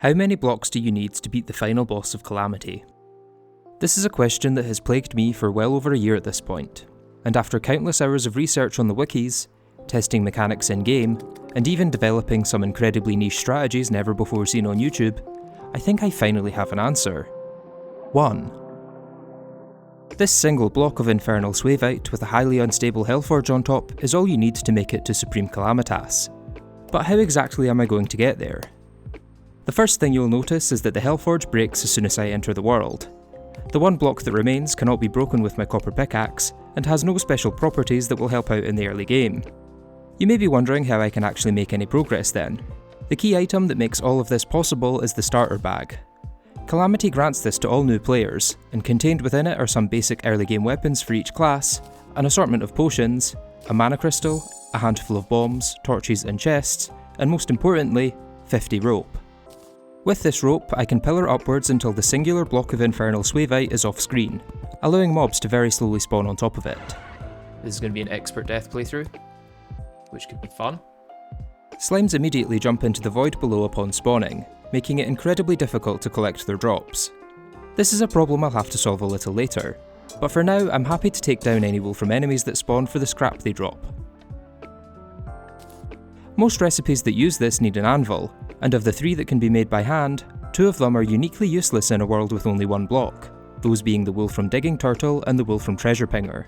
How many blocks do you need to beat the final boss of Calamity? This is a question that has plagued me for well over a year at this point, and after countless hours of research on the wikis, testing mechanics in-game, and even developing some incredibly niche strategies never before seen on YouTube, I think I finally have an answer. 1. This single block of Infernal Suavite with a highly unstable Hellforge on top is all you need to make it to Supreme Calamitas. But how exactly am I going to get there? The first thing you'll notice is that the Hellforge breaks as soon as I enter the world. The one block that remains cannot be broken with my copper pickaxe, and has no special properties that will help out in the early game. You may be wondering how I can actually make any progress then. The key item that makes all of this possible is the starter bag. Calamity grants this to all new players, and contained within it are some basic early game weapons for each class, an assortment of potions, a mana crystal, a handful of bombs, torches and chests, and most importantly, 50 rope. With this rope, I can pillar upwards until the singular block of Infernal Suavite is off screen, allowing mobs to very slowly spawn on top of it. This is going to be an expert death playthrough, which could be fun. Slimes immediately jump into the void below upon spawning, making it incredibly difficult to collect their drops. This is a problem I'll have to solve a little later, but for now I'm happy to take down any Wolfram enemies that spawn for the scrap they drop. Most recipes that use this need an anvil, and of the 3 that can be made by hand, 2 of them are uniquely useless in a world with only one block, those being the Wolfram Digging Turtle and the Wolfram Treasure Pinger.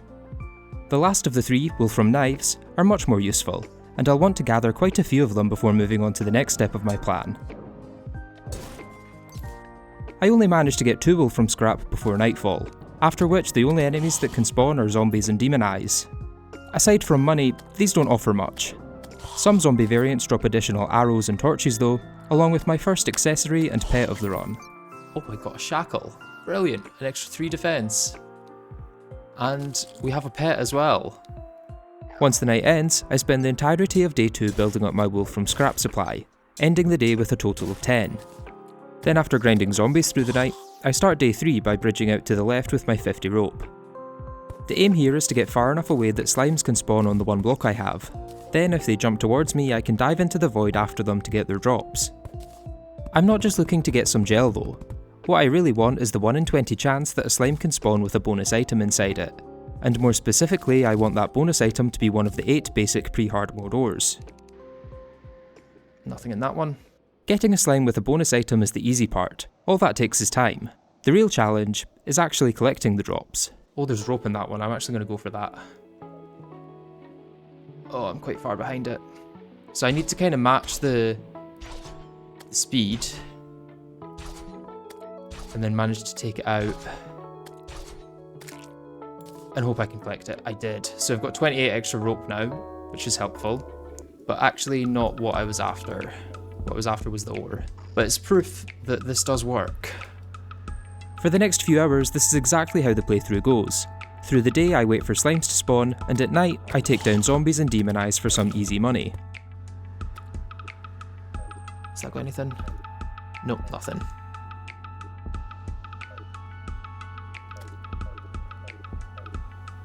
The last of the 3, Wolfram Knives, are much more useful, and I'll want to gather quite a few of them before moving on to the next step of my plan. I only managed to get 2 Wolfram Scrap before nightfall, after which the only enemies that can spawn are zombies and demon eyes. Aside from money, these don't offer much. Some zombie variants drop additional arrows and torches though, along with my first accessory and pet of the run. Oh, I got a shackle. Brilliant, an extra 3 defense. And we have a pet as well. Once the night ends, I spend the entirety of day 2 building up my Wolfram scrap supply, ending the day with a total of 10. Then after grinding zombies through the night, I start day 3 by bridging out to the left with my 50 rope. The aim here is to get far enough away that slimes can spawn on the one block I have. Then if they jump towards me, I can dive into the void after them to get their drops. I'm not just looking to get some gel though. What I really want is the 1 in 20 chance that a slime can spawn with a bonus item inside it. And more specifically, I want that bonus item to be one of the 8 basic pre-Hardmode ores. Nothing in that one. Getting a slime with a bonus item is the easy part. All that takes is time. The real challenge is actually collecting the drops. Oh, there's rope in that one. I'm actually going to go for that. Oh, I'm quite far behind it. So I need to kind of match the speed and then manage to take it out and hope I can collect it. I did. So I've got 28 extra rope now, which is helpful, but actually not what I was after. What I was after was the ore. But it's proof that this does work. For the next few hours, this is exactly how the playthrough goes. Through the day I wait for slimes to spawn, and at night I take down zombies and demon eyes for some easy money. Has that got anything? Nope, nothing.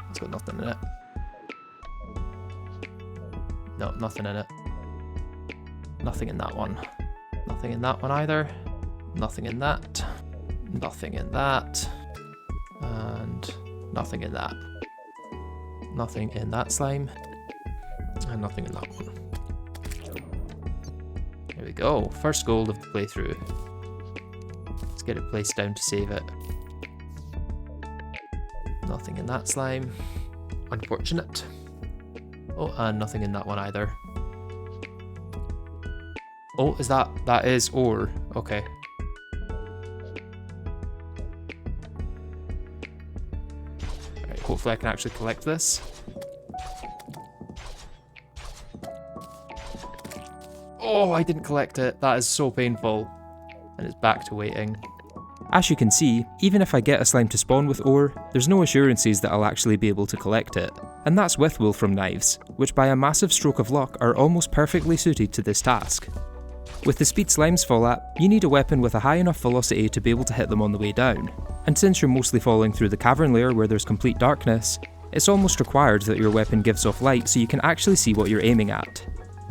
It's got nothing in it. No, nothing in it. Nothing in that one. Nothing in that one either. Nothing in that. Nothing in that. And nothing in that. Nothing in that slime. And nothing in that one. There we go. First gold of the playthrough. Let's get it placed down to save it. Nothing in that slime. Unfortunate. Oh, and nothing in that one either. Oh, is that is ore. Okay. Alright, hopefully I can actually collect this. Oh, I didn't collect it. That is so painful. And it's back to waiting. As you can see, even if I get a slime to spawn with ore, there's no assurances that I'll actually be able to collect it. And that's with Wolfram Knives, which by a massive stroke of luck are almost perfectly suited to this task. With the speed slimes fall at, you need a weapon with a high enough velocity to be able to hit them on the way down. And since you're mostly falling through the cavern layer where there's complete darkness, it's almost required that your weapon gives off light so you can actually see what you're aiming at.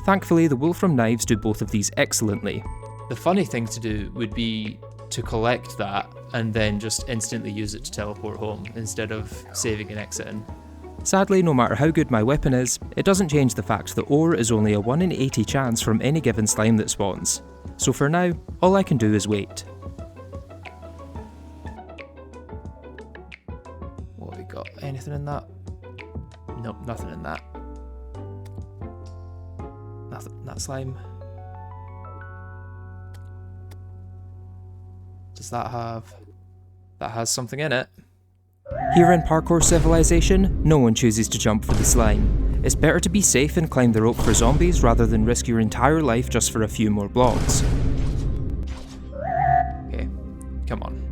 Thankfully, the Wolfram Knives do both of these excellently. The funny thing to do would be to collect that and then just instantly use it to teleport home instead of saving and exiting. Sadly, no matter how good my weapon is, it doesn't change the fact that ore is only a 1 in 80 chance from any given slime that spawns. So for now, all I can do is wait. What have we got? Anything in that? Nope, nothing in that. Nothing in that slime. Does that have... That has something in it. Here in Parkour Civilization, no one chooses to jump for the slime. It's better to be safe and climb the rope for zombies rather than risk your entire life just for a few more blocks. Okay, come on.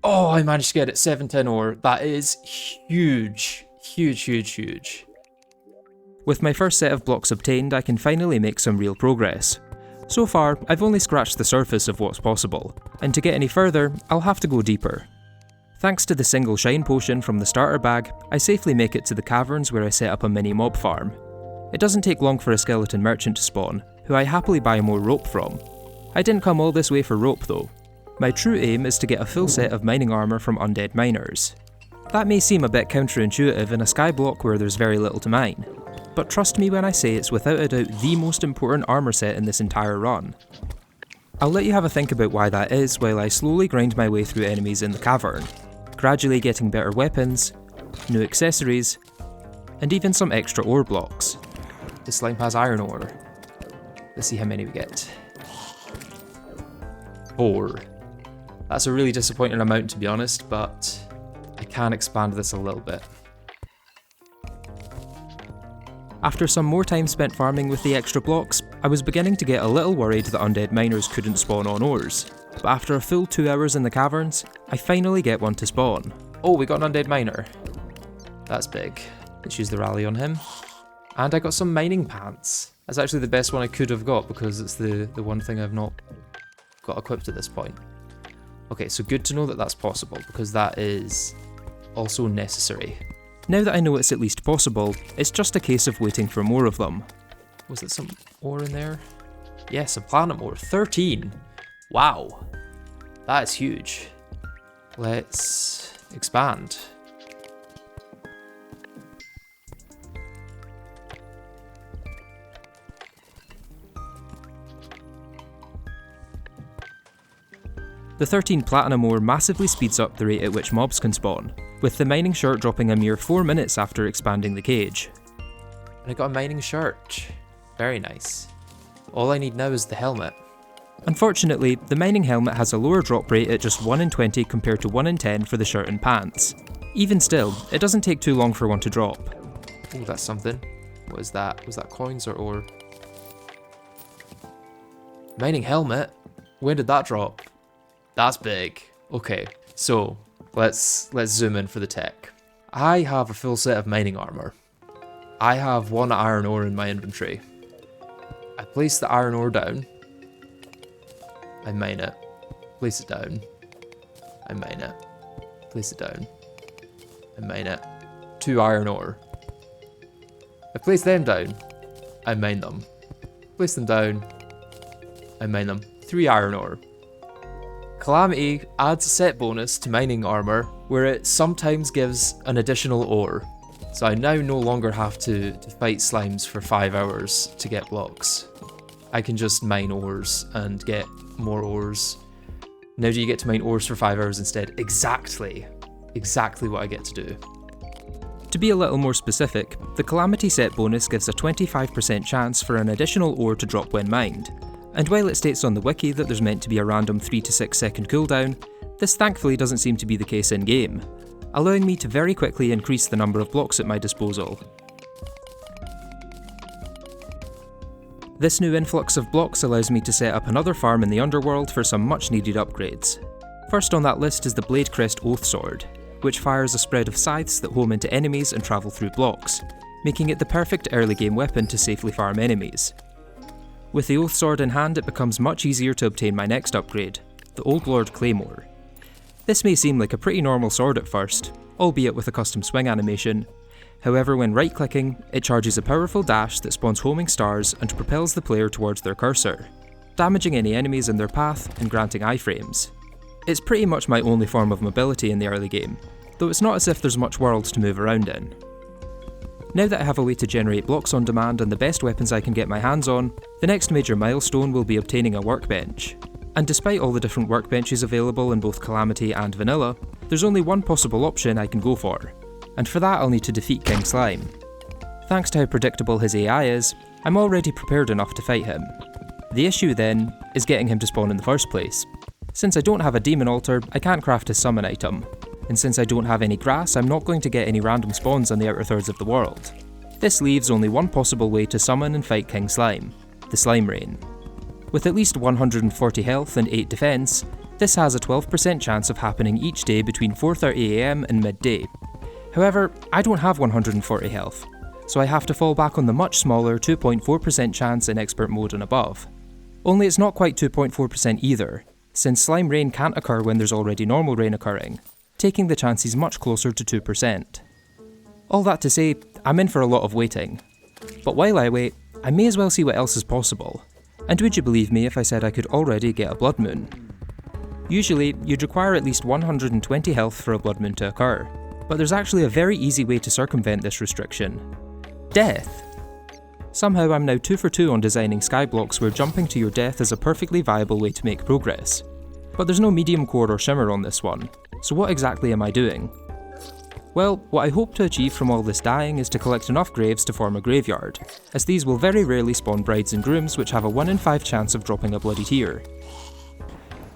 Oh, I managed to get it, 710 ore. That is huge. Huge, huge, huge. With my first set of blocks obtained, I can finally make some real progress. So far, I've only scratched the surface of what's possible, and to get any further, I'll have to go deeper. Thanks to the single shine potion from the starter bag, I safely make it to the caverns where I set up a mini mob farm. It doesn't take long for a skeleton merchant to spawn, who I happily buy more rope from. I didn't come all this way for rope though. My true aim is to get a full set of mining armour from undead miners. That may seem a bit counterintuitive in a skyblock where there's very little to mine, but trust me when I say it's without a doubt the most important armour set in this entire run. I'll let you have a think about why that is while I slowly grind my way through enemies in the cavern, gradually getting better weapons, new accessories, and even some extra ore blocks. The slime has iron ore. Let's see how many we get. 4. That's a really disappointing amount to be honest, but I can expand this a little bit. After some more time spent farming with the extra blocks, I was beginning to get a little worried that undead miners couldn't spawn on ores, but after a full 2 hours in the caverns, I finally get one to spawn. Oh, we got an undead miner. That's big. Let's use the rally on him. And I got some mining pants. That's actually the best one I could have got because it's the one thing I've not got equipped at this point. Okay, so good to know that that's possible because that is also necessary. Now that I know it's at least possible, it's just a case of waiting for more of them. Was there some ore in there? Yes, a planet ore. 13! Wow. That is huge. Let's expand. The 13 platinum ore massively speeds up the rate at which mobs can spawn, with the mining shirt dropping a mere 4 minutes after expanding the cage. And I got a mining shirt. Very nice. All I need now is the helmet. Unfortunately, the mining helmet has a lower drop rate at just 1 in 20 compared to 1 in 10 for the shirt and pants. Even still, it doesn't take too long for one to drop. Oh, that's something. What is that? Was that coins or ore? Mining helmet? When did that drop? That's big. Okay, so let's zoom in for the tech. I have a full set of mining armor. I have 1 iron ore in my inventory. I place the iron ore down. I mine it. Place it down. I mine it. Place it down. I mine it. 2 iron ore. I place them down. I mine them. Place them down. I mine them. 3 iron ore. Calamity adds a set bonus to mining armor where it sometimes gives an additional ore. So I now no longer have to fight slimes for 5 hours to get blocks. I can just mine ores and get more ores. Now do you get to mine ores for 5 hours instead? Exactly what I get to do. To be a little more specific, the Calamity set bonus gives a 25% chance for an additional ore to drop when mined. And while it states on the wiki that there's meant to be a random 3 to 6 second cooldown, this thankfully doesn't seem to be the case in game, allowing me to very quickly increase the number of blocks at my disposal. This new influx of blocks allows me to set up another farm in the Underworld for some much needed upgrades. First on that list is the Bladecrest Oath Sword, which fires a spread of scythes that home into enemies and travel through blocks, making it the perfect early game weapon to safely farm enemies. With the Oath Sword in hand, it becomes much easier to obtain my next upgrade, the Old Lord Claymore. This may seem like a pretty normal sword at first, albeit with a custom swing animation, However, when right-clicking, it charges a powerful dash that spawns homing stars and propels the player towards their cursor, damaging any enemies in their path and granting iframes. It's pretty much my only form of mobility in the early game, though it's not as if there's much world to move around in. Now that I have a way to generate blocks on demand and the best weapons I can get my hands on, the next major milestone will be obtaining a workbench. And despite all the different workbenches available in both Calamity and Vanilla, there's only one possible option I can go for, and for that I'll need to defeat King Slime. Thanks to how predictable his AI is, I'm already prepared enough to fight him. The issue then, is getting him to spawn in the first place. Since I don't have a demon altar, I can't craft his summon item, and since I don't have any grass, I'm not going to get any random spawns on the outer thirds of the world. This leaves only one possible way to summon and fight King Slime, the Slime Rain. With at least 140 health and 8 defense, this has a 12% chance of happening each day between 4:30am and midday. However, I don't have 140 health, so I have to fall back on the much smaller 2.4% chance in expert mode and above. Only it's not quite 2.4% either, since Slime Rain can't occur when there's already normal rain occurring, taking the chances much closer to 2%. All that to say, I'm in for a lot of waiting. But while I wait, I may as well see what else is possible. And would you believe me if I said I could already get a Blood Moon? Usually, you'd require at least 120 health for a Blood Moon to occur, but there's actually a very easy way to circumvent this restriction. Death! Somehow I'm now 2 for 2 on designing Skyblocks where jumping to your death is a perfectly viable way to make progress. But there's no medium core or shimmer on this one, so what exactly am I doing? Well, what I hope to achieve from all this dying is to collect enough graves to form a graveyard, as these will very rarely spawn brides and grooms which have a 1 in 5 chance of dropping a bloody tear.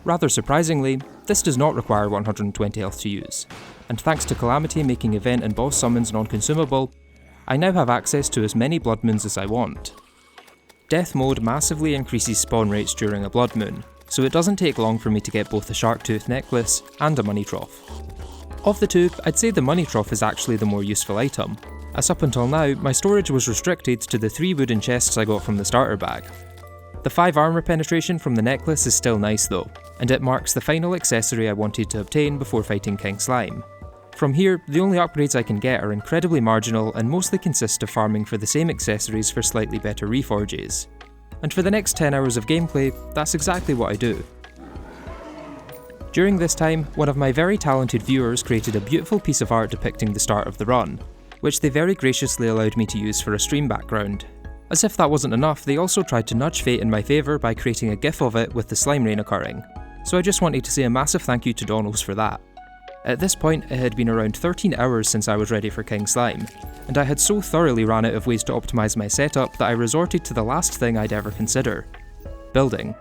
Rather surprisingly, this does not require 120 health to use, and thanks to Calamity making event and boss summons non-consumable, I now have access to as many Blood Moons as I want. Death mode massively increases spawn rates during a Blood Moon, so it doesn't take long for me to get both the Shark Tooth necklace and a money trough. Of the two, I'd say the money trough is actually the more useful item, as up until now, my storage was restricted to the 3 wooden chests I got from the starter bag. The 5 armor penetration from the necklace is still nice though, and it marks the final accessory I wanted to obtain before fighting King Slime. From here, the only upgrades I can get are incredibly marginal and mostly consist of farming for the same accessories for slightly better reforges. And for the next 10 hours of gameplay, that's exactly what I do. During this time, one of my very talented viewers created a beautiful piece of art depicting the start of the run, which they very graciously allowed me to use for a stream background. As if that wasn't enough, they also tried to nudge fate in my favour by creating a gif of it with the slime rain occurring, so I just wanted to say a massive thank you to Donalds for that. At this point, it had been around 13 hours since I was ready for King Slime, and I had so thoroughly ran out of ways to optimise my setup that I resorted to the last thing I'd ever consider: building.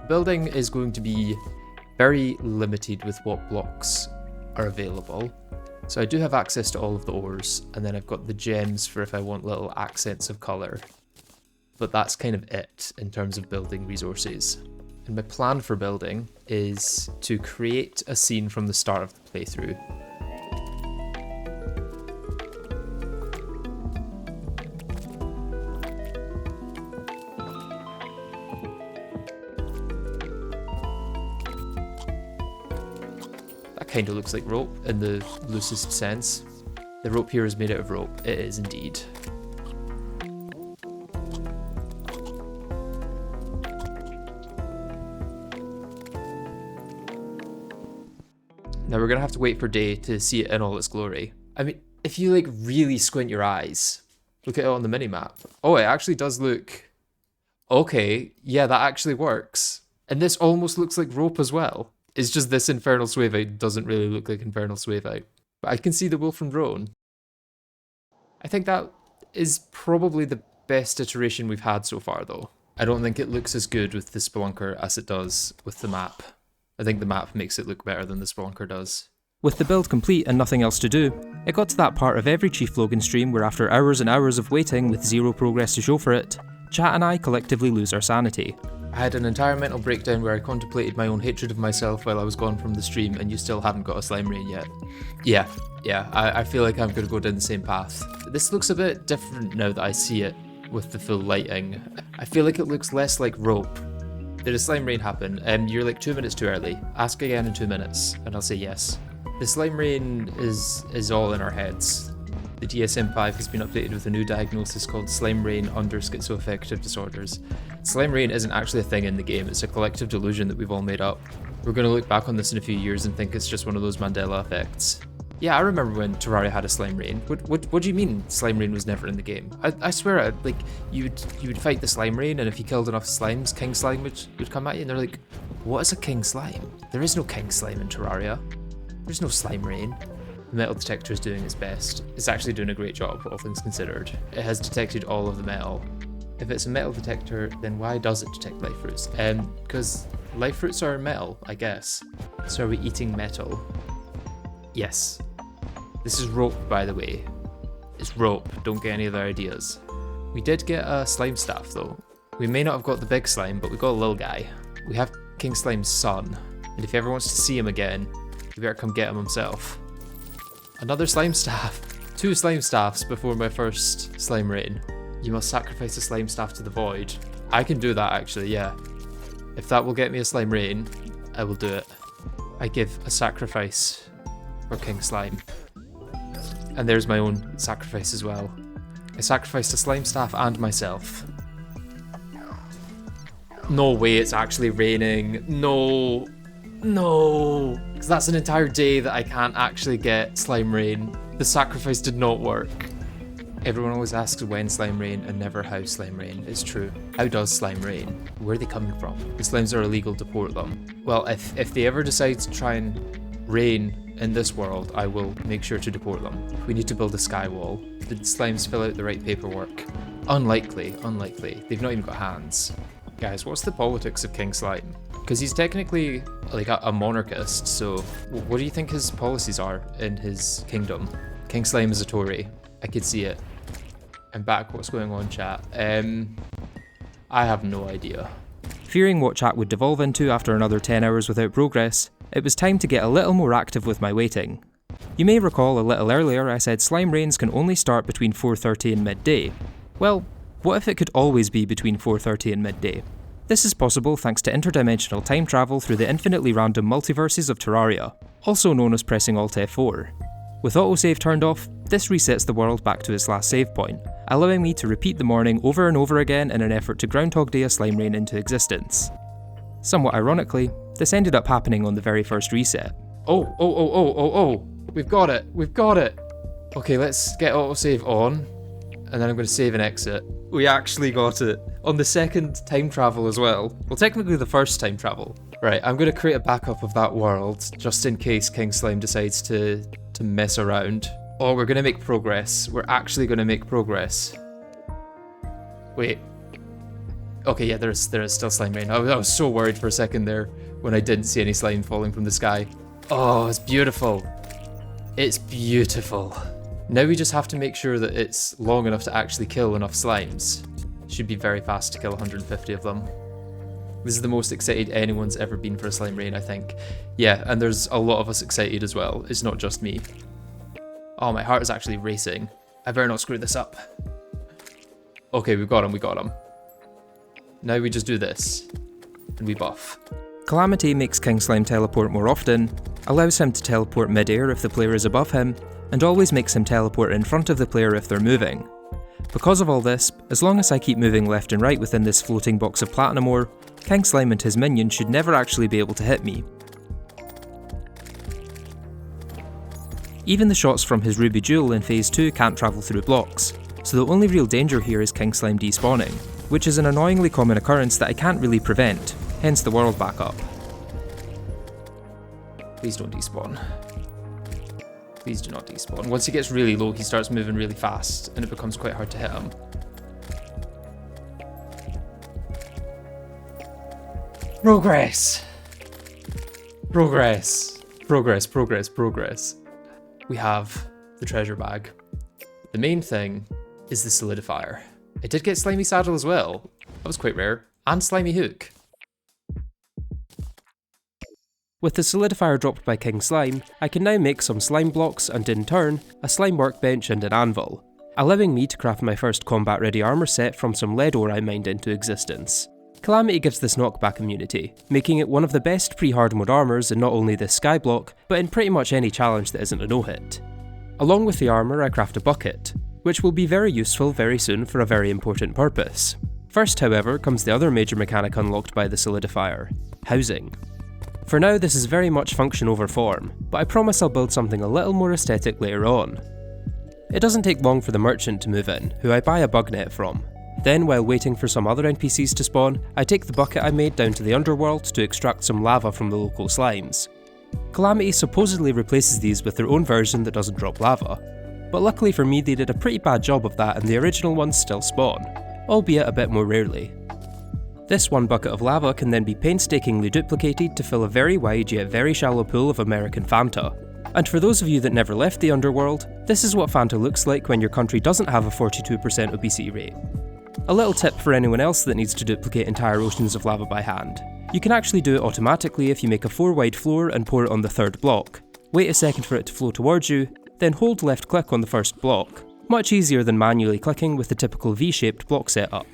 Building is going to be very limited with what blocks are available. So I do have access to all of the ores, and then I've got the gems for if I want little accents of colour. But that's kind of it in terms of building resources. And my plan for building is to create a scene from the start of the playthrough. That kind of looks like rope in the loosest sense. The rope here is made out of rope. It is indeed. Now we're gonna have to wait for day to see it in all its glory. I mean, if you like really squint your eyes, look at it on the minimap. Oh, it actually does look... Okay, yeah, that actually works. And this almost looks like rope as well. It's just this Infernal Suavite doesn't really look like Infernal Suavite. But I can see the Wolf and Drone. I think that is probably the best iteration we've had so far though. I don't think it looks as good with the Spelunker as it does with the map. I think the map makes it look better than the Spelunker does. With the build complete and nothing else to do, it got to that part of every Chief Logan stream where after hours and hours of waiting with zero progress to show for it, chat and I collectively lose our sanity. I had an entire mental breakdown where I contemplated my own hatred of myself while I was gone from the stream, and you still haven't got a slime rain yet. Yeah, I feel like I'm going to go down the same path. This looks a bit different now that I see it with the full lighting. I feel like it looks less like rope. Did a slime rain happen? You're like 2 minutes too early. Ask again in 2 minutes, and I'll say yes. The slime rain is all in our heads. The DSM-5 has been updated with a new diagnosis called Slime Rain under schizoaffective disorders. Slime Rain isn't actually a thing in the game, it's a collective delusion that we've all made up. We're going to look back on this in a few years and think it's just one of those Mandela effects. Yeah, I remember when Terraria had a Slime Rain. What do you mean Slime Rain was never in the game? I swear, like, you would fight the Slime Rain, and if you killed enough slimes, King Slime would come at you, and they're like, what is a King Slime? There is no King Slime in Terraria. There's no Slime Rain. The metal detector is doing its best. It's actually doing a great job, all things considered. It has detected all of the metal. If it's a metal detector, then why does it detect life roots? Because life roots are metal, I guess. So are we eating metal? Yes. This is rope, by the way. It's rope, don't get any other ideas. We did get a slime staff though. We may not have got the big slime, but we got a little guy. We have King Slime's son, and if he ever wants to see him again, you better come get him himself. Another slime staff. 2 slime staffs before my first slime rain. You must sacrifice a slime staff to the void. I can do that actually, yeah. If that will get me a slime rain, I will do it. I give a sacrifice for King Slime. And there's my own sacrifice as well. I sacrificed a slime staff and myself. No way it's actually raining. No. No. Because that's an entire day that I can't actually get slime rain. The sacrifice did not work. Everyone always asks when slime rain and never how slime rain. It's true. How does slime rain? Where are they coming from? The slimes are illegal to port them. Well, if they ever decide to try and rain in this world, I will make sure to deport them. We need to build a sky wall. Did the slimes fill out the right paperwork? Unlikely, unlikely. They've not even got hands. Guys, what's the politics of King Slime? Because he's technically like a monarchist, so what do you think his policies are in his kingdom? King Slime is a Tory. I could see it. I'm back. What's going on, chat? I have no idea. Fearing what chat would devolve into after another 10 hours without progress, it was time to get a little more active with my waiting. You may recall a little earlier I said slime rains can only start between 4:30 and midday. Well, what if it could always be between 4:30 and midday? This is possible thanks to interdimensional time travel through the infinitely random multiverses of Terraria, also known as pressing Alt F4. With autosave turned off, this resets the world back to its last save point, allowing me to repeat the morning over and over again in an effort to Groundhog Day a slime rain into existence. Somewhat ironically, this ended up happening on the very first reset. Oh, we've got it. Okay, let's get autosave on, and then I'm going to save and exit. We actually got it. On the second time travel as well. Well, technically the first time travel. Right, I'm going to create a backup of that world, just in case King Slime decides to mess around. Oh, we're going to make progress. We're actually going to make progress. Wait. Okay, yeah, there is still slime rain. I was so worried for a second there when I didn't see any slime falling from the sky. Oh, it's beautiful. It's beautiful. Now we just have to make sure that it's long enough to actually kill enough slimes. Should be very fast to kill 150 of them. This is the most excited anyone's ever been for a slime rain, I think. Yeah, and there's a lot of us excited as well. It's not just me. Oh, my heart is actually racing. I better not screw this up. Okay, we got him. Now we just do this, and we buff. Calamity makes King Slime teleport more often, allows him to teleport mid-air if the player is above him, and always makes him teleport in front of the player if they're moving. Because of all this, as long as I keep moving left and right within this floating box of platinum ore, King Slime and his minions should never actually be able to hit me. Even the shots from his Ruby Jewel in Phase 2 can't travel through blocks, so the only real danger here is King Slime despawning, which is an annoyingly common occurrence that I can't really prevent, hence the world backup. Please don't despawn. Please do not despawn. Once he gets really low, he starts moving really fast, and it becomes quite hard to hit him. Progress! Progress. We have the treasure bag. The main thing is the solidifier. I did get Slimy Saddle as well. That was quite rare. And Slimy Hook. With the solidifier dropped by King Slime, I can now make some slime blocks and in turn, a slime workbench and an anvil, allowing me to craft my first combat ready armour set from some lead ore I mined into existence. Calamity gives this knockback immunity, making it one of the best pre-Hardmode armours in not only this Skyblock, but in pretty much any challenge that isn't a no-hit. Along with the armour I craft a bucket, which will be very useful very soon for a very important purpose. First, however, comes the other major mechanic unlocked by the solidifier: housing. For now this is very much function over form, but I promise I'll build something a little more aesthetic later on. It doesn't take long for the merchant to move in, who I buy a bug net from. Then, while waiting for some other NPCs to spawn, I take the bucket I made down to the Underworld to extract some lava from the local slimes. Calamity supposedly replaces these with their own version that doesn't drop lava, but luckily for me they did a pretty bad job of that and the original ones still spawn, albeit a bit more rarely. This one bucket of lava can then be painstakingly duplicated to fill a very wide yet very shallow pool of American Fanta. And for those of you that never left the Underworld, this is what Fanta looks like when your country doesn't have a 42% obesity rate. A little tip for anyone else that needs to duplicate entire oceans of lava by hand: you can actually do it automatically if you make a 4-wide floor and pour it on the third block. Wait a second for it to flow towards you, then hold left click on the first block. Much easier than manually clicking with the typical V-shaped block setup.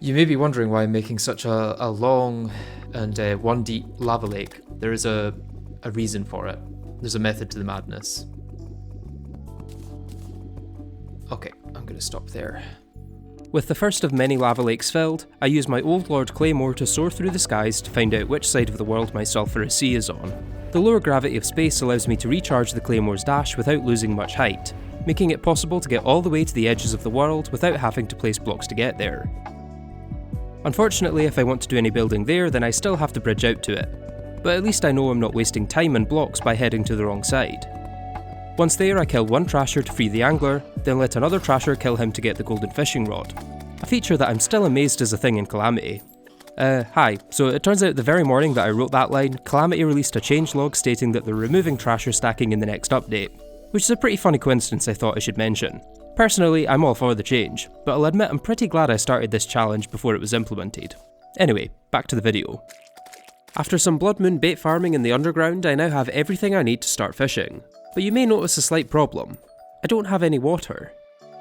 You may be wondering why I'm making such a long and one deep lava lake. There is a reason for it. There's a method to the madness. Okay, I'm gonna stop there. With the first of many lava lakes filled, I use my Old Lord Claymore to soar through the skies to find out which side of the world my sulphurous sea is on. The lower gravity of space allows me to recharge the Claymore's dash without losing much height, making it possible to get all the way to the edges of the world without having to place blocks to get there. Unfortunately, if I want to do any building there, then I still have to bridge out to it, but at least I know I'm not wasting time and blocks by heading to the wrong side. Once there, I kill one trasher to free the angler, then let another trasher kill him to get the golden fishing rod. A feature that I'm still amazed is a thing in Calamity. Hi, so it turns out the very morning that I wrote that line, Calamity released a changelog stating that they're removing trasher stacking in the next update, which is a pretty funny coincidence I thought I should mention. Personally, I'm all for the change, but I'll admit I'm pretty glad I started this challenge before it was implemented. Anyway, back to the video. After some Blood Moon bait farming in the underground, I now have everything I need to start fishing. But you may notice a slight problem. I don't have any water.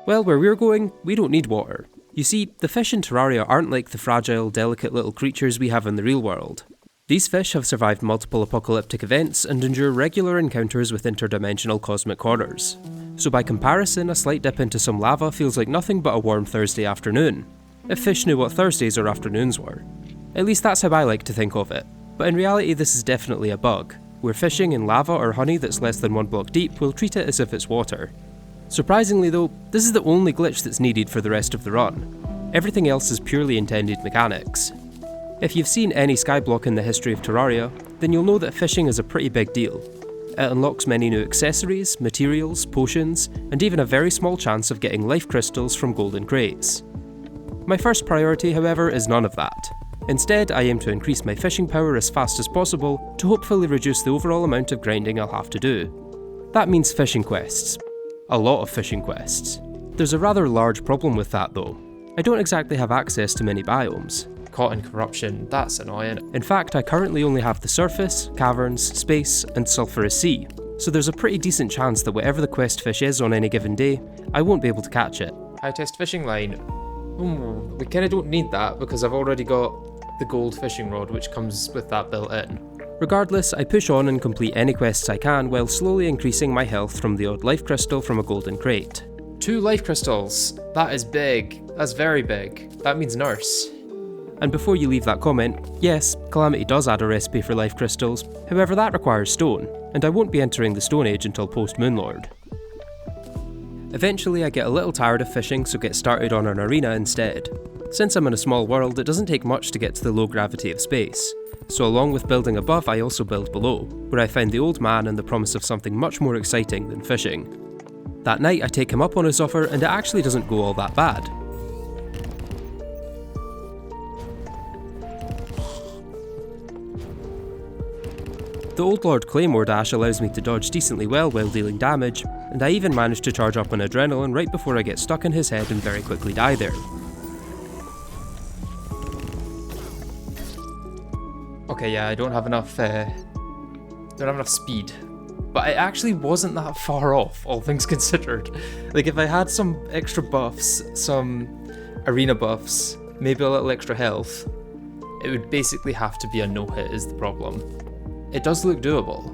Well, where we're going, we don't need water. You see, the fish in Terraria aren't like the fragile, delicate little creatures we have in the real world. These fish have survived multiple apocalyptic events and endure regular encounters with interdimensional cosmic horrors. So by comparison, a slight dip into some lava feels like nothing but a warm Thursday afternoon. If fish knew what Thursdays or afternoons were. At least that's how I like to think of it. But in reality this is definitely a bug, where fishing in lava or honey that's less than 1 block deep will treat it as if it's water. Surprisingly though, this is the only glitch that's needed for the rest of the run. Everything else is purely intended mechanics. If you've seen any Skyblock in the history of Terraria, then you'll know that fishing is a pretty big deal. It unlocks many new accessories, materials, potions, and even a very small chance of getting life crystals from golden crates. My first priority, however, is none of that. Instead, I aim to increase my fishing power as fast as possible to hopefully reduce the overall amount of grinding I'll have to do. That means fishing quests. A lot of fishing quests. There's a rather large problem with that though. I don't exactly have access to many biomes. Caught in corruption, that's annoying. In fact, I currently only have the surface, caverns, space, and sulphurous sea, so there's a pretty decent chance that whatever the quest fish is on any given day, I won't be able to catch it. High test fishing line. We kinda don't need that because I've already got the gold fishing rod which comes with that built in. Regardless, I push on and complete any quests I can while slowly increasing my health from the odd life crystal from a golden crate. 2 life crystals. That is big. That's very big. That means nurse. And before you leave that comment, yes, Calamity does add a recipe for life crystals, however that requires stone, and I won't be entering the Stone Age until post-Moonlord. Eventually I get a little tired of fishing, so get started on an arena instead. Since I'm in a small world, it doesn't take much to get to the low gravity of space, so along with building above I also build below, where I find the old man and the promise of something much more exciting than fishing. That night I take him up on his offer and it actually doesn't go all that bad. The Old Lord Claymore dash allows me to dodge decently well while dealing damage, and I even manage to charge up on adrenaline right before I get stuck in his head and very quickly die there. Okay, yeah, I don't have enough speed. But it actually wasn't that far off, all things considered. Like, if I had some extra buffs, some arena buffs, maybe a little extra health, it would basically have to be a no-hit is the problem. It does look doable.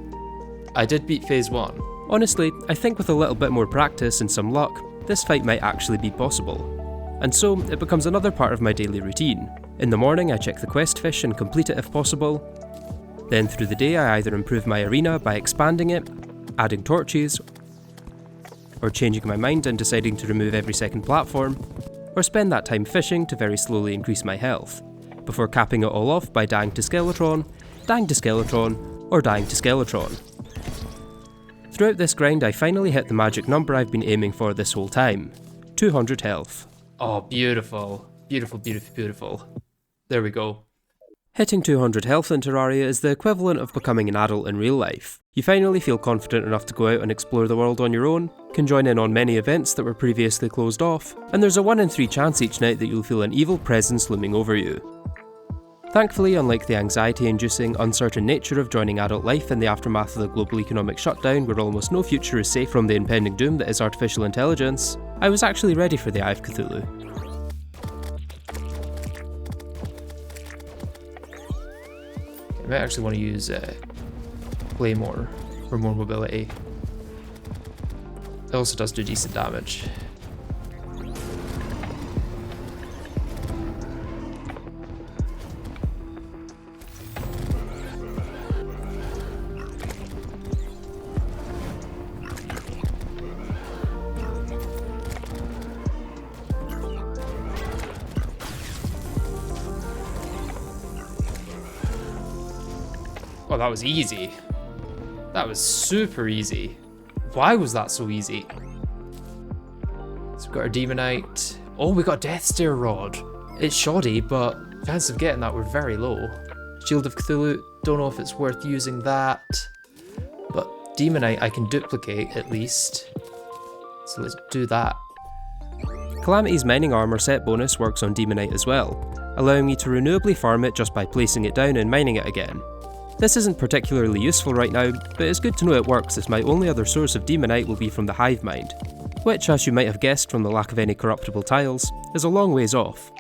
I did beat phase 1, Honestly, I think with a little bit more practice and some luck, this fight might actually be possible. And so, it becomes another part of my daily routine. In the morning I check the quest fish and complete it if possible. Then through the day I either improve my arena by expanding it, adding torches, or changing my mind and deciding to remove every second platform, or spend that time fishing to very slowly increase my health, before capping it all off by dying to Skeletron, or dying to Skeletron. Throughout this grind I finally hit the magic number I've been aiming for this whole time, 200 health. Oh, beautiful. Beautiful, beautiful, beautiful. There we go. Hitting 200 health in Terraria is the equivalent of becoming an adult in real life. You finally feel confident enough to go out and explore the world on your own, can join in on many events that were previously closed off, and there's a 1 in 3 chance each night that you'll feel an evil presence looming over you. Thankfully, unlike the anxiety-inducing, uncertain nature of joining adult life in the aftermath of the global economic shutdown where almost no future is safe from the impending doom that is artificial intelligence, I was actually ready for the Eye of Cthulhu. I might actually want to use Claymore for more mobility. It also does do decent damage. Oh, that was easy. That was super easy. Why was that so easy? So we've got our Demonite. Oh, we got Death Stare Rod. It's shoddy, but chances of getting that were very low. Shield of Cthulhu, don't know if it's worth using that. But Demonite I can duplicate at least. So let's do that. Calamity's mining armor set bonus works on Demonite as well, allowing me to renewably farm it just by placing it down and mining it again. This isn't particularly useful right now, but it's good to know it works as my only other source of Demonite will be from the Hive Mind, which, as you might have guessed from the lack of any corruptible tiles, is a long ways off.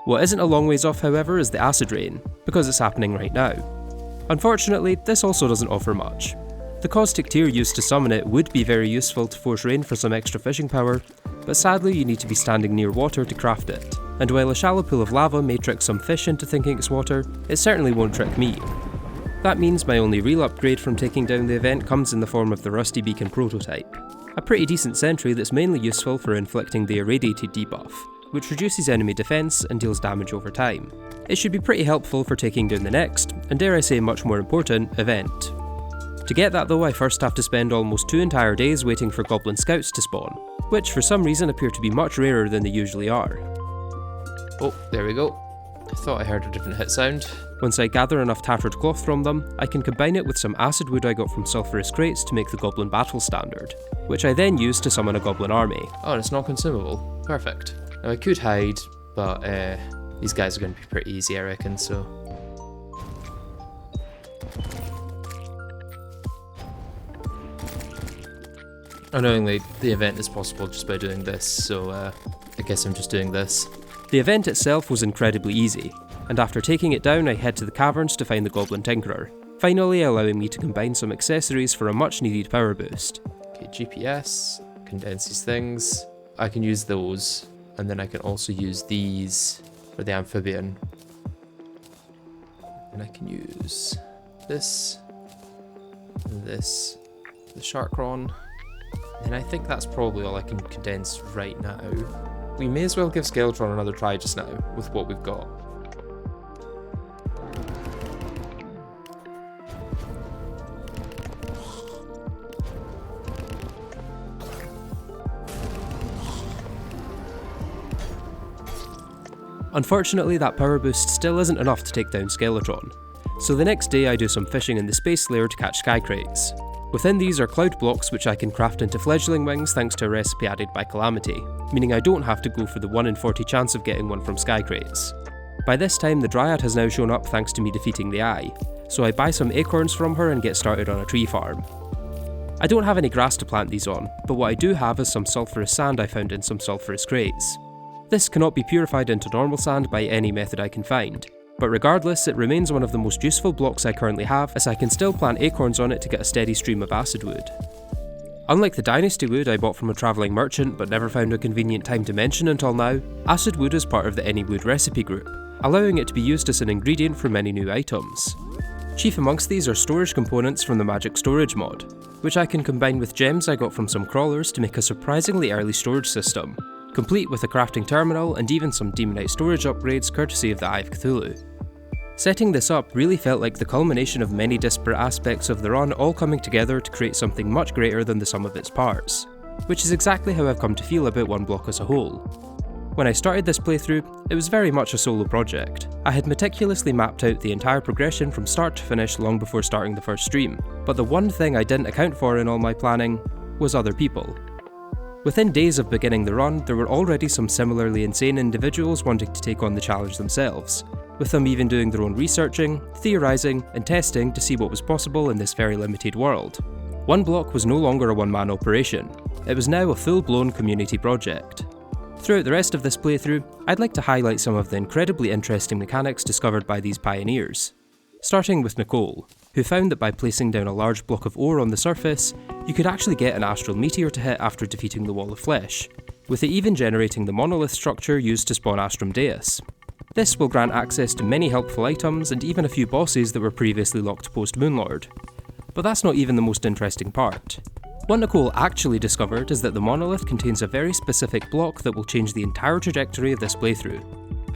What isn't a long ways off, however, is the Acid Rain, because it's happening right now. Unfortunately, this also doesn't offer much. The caustic tier used to summon it would be very useful to force rain for some extra fishing power, but sadly you need to be standing near water to craft it, and while a shallow pool of lava may trick some fish into thinking it's water, it certainly won't trick me. That means my only real upgrade from taking down the event comes in the form of the Rusty Beacon prototype, a pretty decent sentry that's mainly useful for inflicting the irradiated debuff, which reduces enemy defense and deals damage over time. It should be pretty helpful for taking down the next, and dare I say much more important, event. To get that though, I first have to spend almost 2 entire days waiting for Goblin Scouts to spawn, which for some reason appear to be much rarer than they usually are. Oh, there we go. I thought I heard a different hit sound. Once I gather enough tattered cloth from them, I can combine it with some acid wood I got from sulphurous crates to make the Goblin Battle Standard, which I then use to summon a Goblin army. Oh, and it's not consumable. Perfect. Now I could hide, but these guys are going to be pretty easy, I reckon, so... Unknowingly, the event is possible just by doing this, so I guess I'm just doing this. The event itself was incredibly easy, and after taking it down I head to the caverns to find the Goblin Tinkerer, finally allowing me to combine some accessories for a much needed power boost. Okay, GPS, condenses things. I can use those, and then I can also use these for the amphibian. And I can use this, the Sharkron. And I think that's probably all I can condense right now. We may as well give Skeletron another try just now, with what we've got. Unfortunately, that power boost still isn't enough to take down Skeletron, so the next day I do some fishing in the space layer to catch sky crags. Within these are cloud blocks which I can craft into fledgling wings thanks to a recipe added by Calamity, meaning I don't have to go for the 1 in 40 chance of getting one from sky crates. By this time the Dryad has now shown up thanks to me defeating the Eye, so I buy some acorns from her and get started on a tree farm. I don't have any grass to plant these on, but what I do have is some sulphurous sand I found in some sulphurous crates. This cannot be purified into normal sand by any method I can find, but regardless, it remains one of the most useful blocks I currently have, as I can still plant acorns on it to get a steady stream of acid wood. Unlike the Dynasty wood I bought from a travelling merchant but never found a convenient time to mention until now, acid wood is part of the Any Wood recipe group, allowing it to be used as an ingredient for many new items. Chief amongst these are storage components from the Magic Storage mod, which I can combine with gems I got from some crawlers to make a surprisingly early storage system, complete with a crafting terminal and even some demonite storage upgrades courtesy of the Eye of Cthulhu. Setting this up really felt like the culmination of many disparate aspects of the run all coming together to create something much greater than the sum of its parts, which is exactly how I've come to feel about one block as a whole. When I started this playthrough, it was very much a solo project. I had meticulously mapped out the entire progression from start to finish long before starting the first stream, but the one thing I didn't account for in all my planning was other people. Within days of beginning the run, there were already some similarly insane individuals wanting to take on the challenge themselves, with them even doing their own researching, theorising, and testing to see what was possible in this very limited world. One block was no longer a one-man operation, it was now a full-blown community project. Throughout the rest of this playthrough, I'd like to highlight some of the incredibly interesting mechanics discovered by these pioneers. Starting with Nicole, who found that by placing down a large block of ore on the surface, you could actually get an astral meteor to hit after defeating the Wall of Flesh, with it even generating the monolith structure used to spawn Astrum Deus. This will grant access to many helpful items and even a few bosses that were previously locked post-Moonlord. But that's not even the most interesting part. What Nicole actually discovered is that the monolith contains a very specific block that will change the entire trajectory of this playthrough.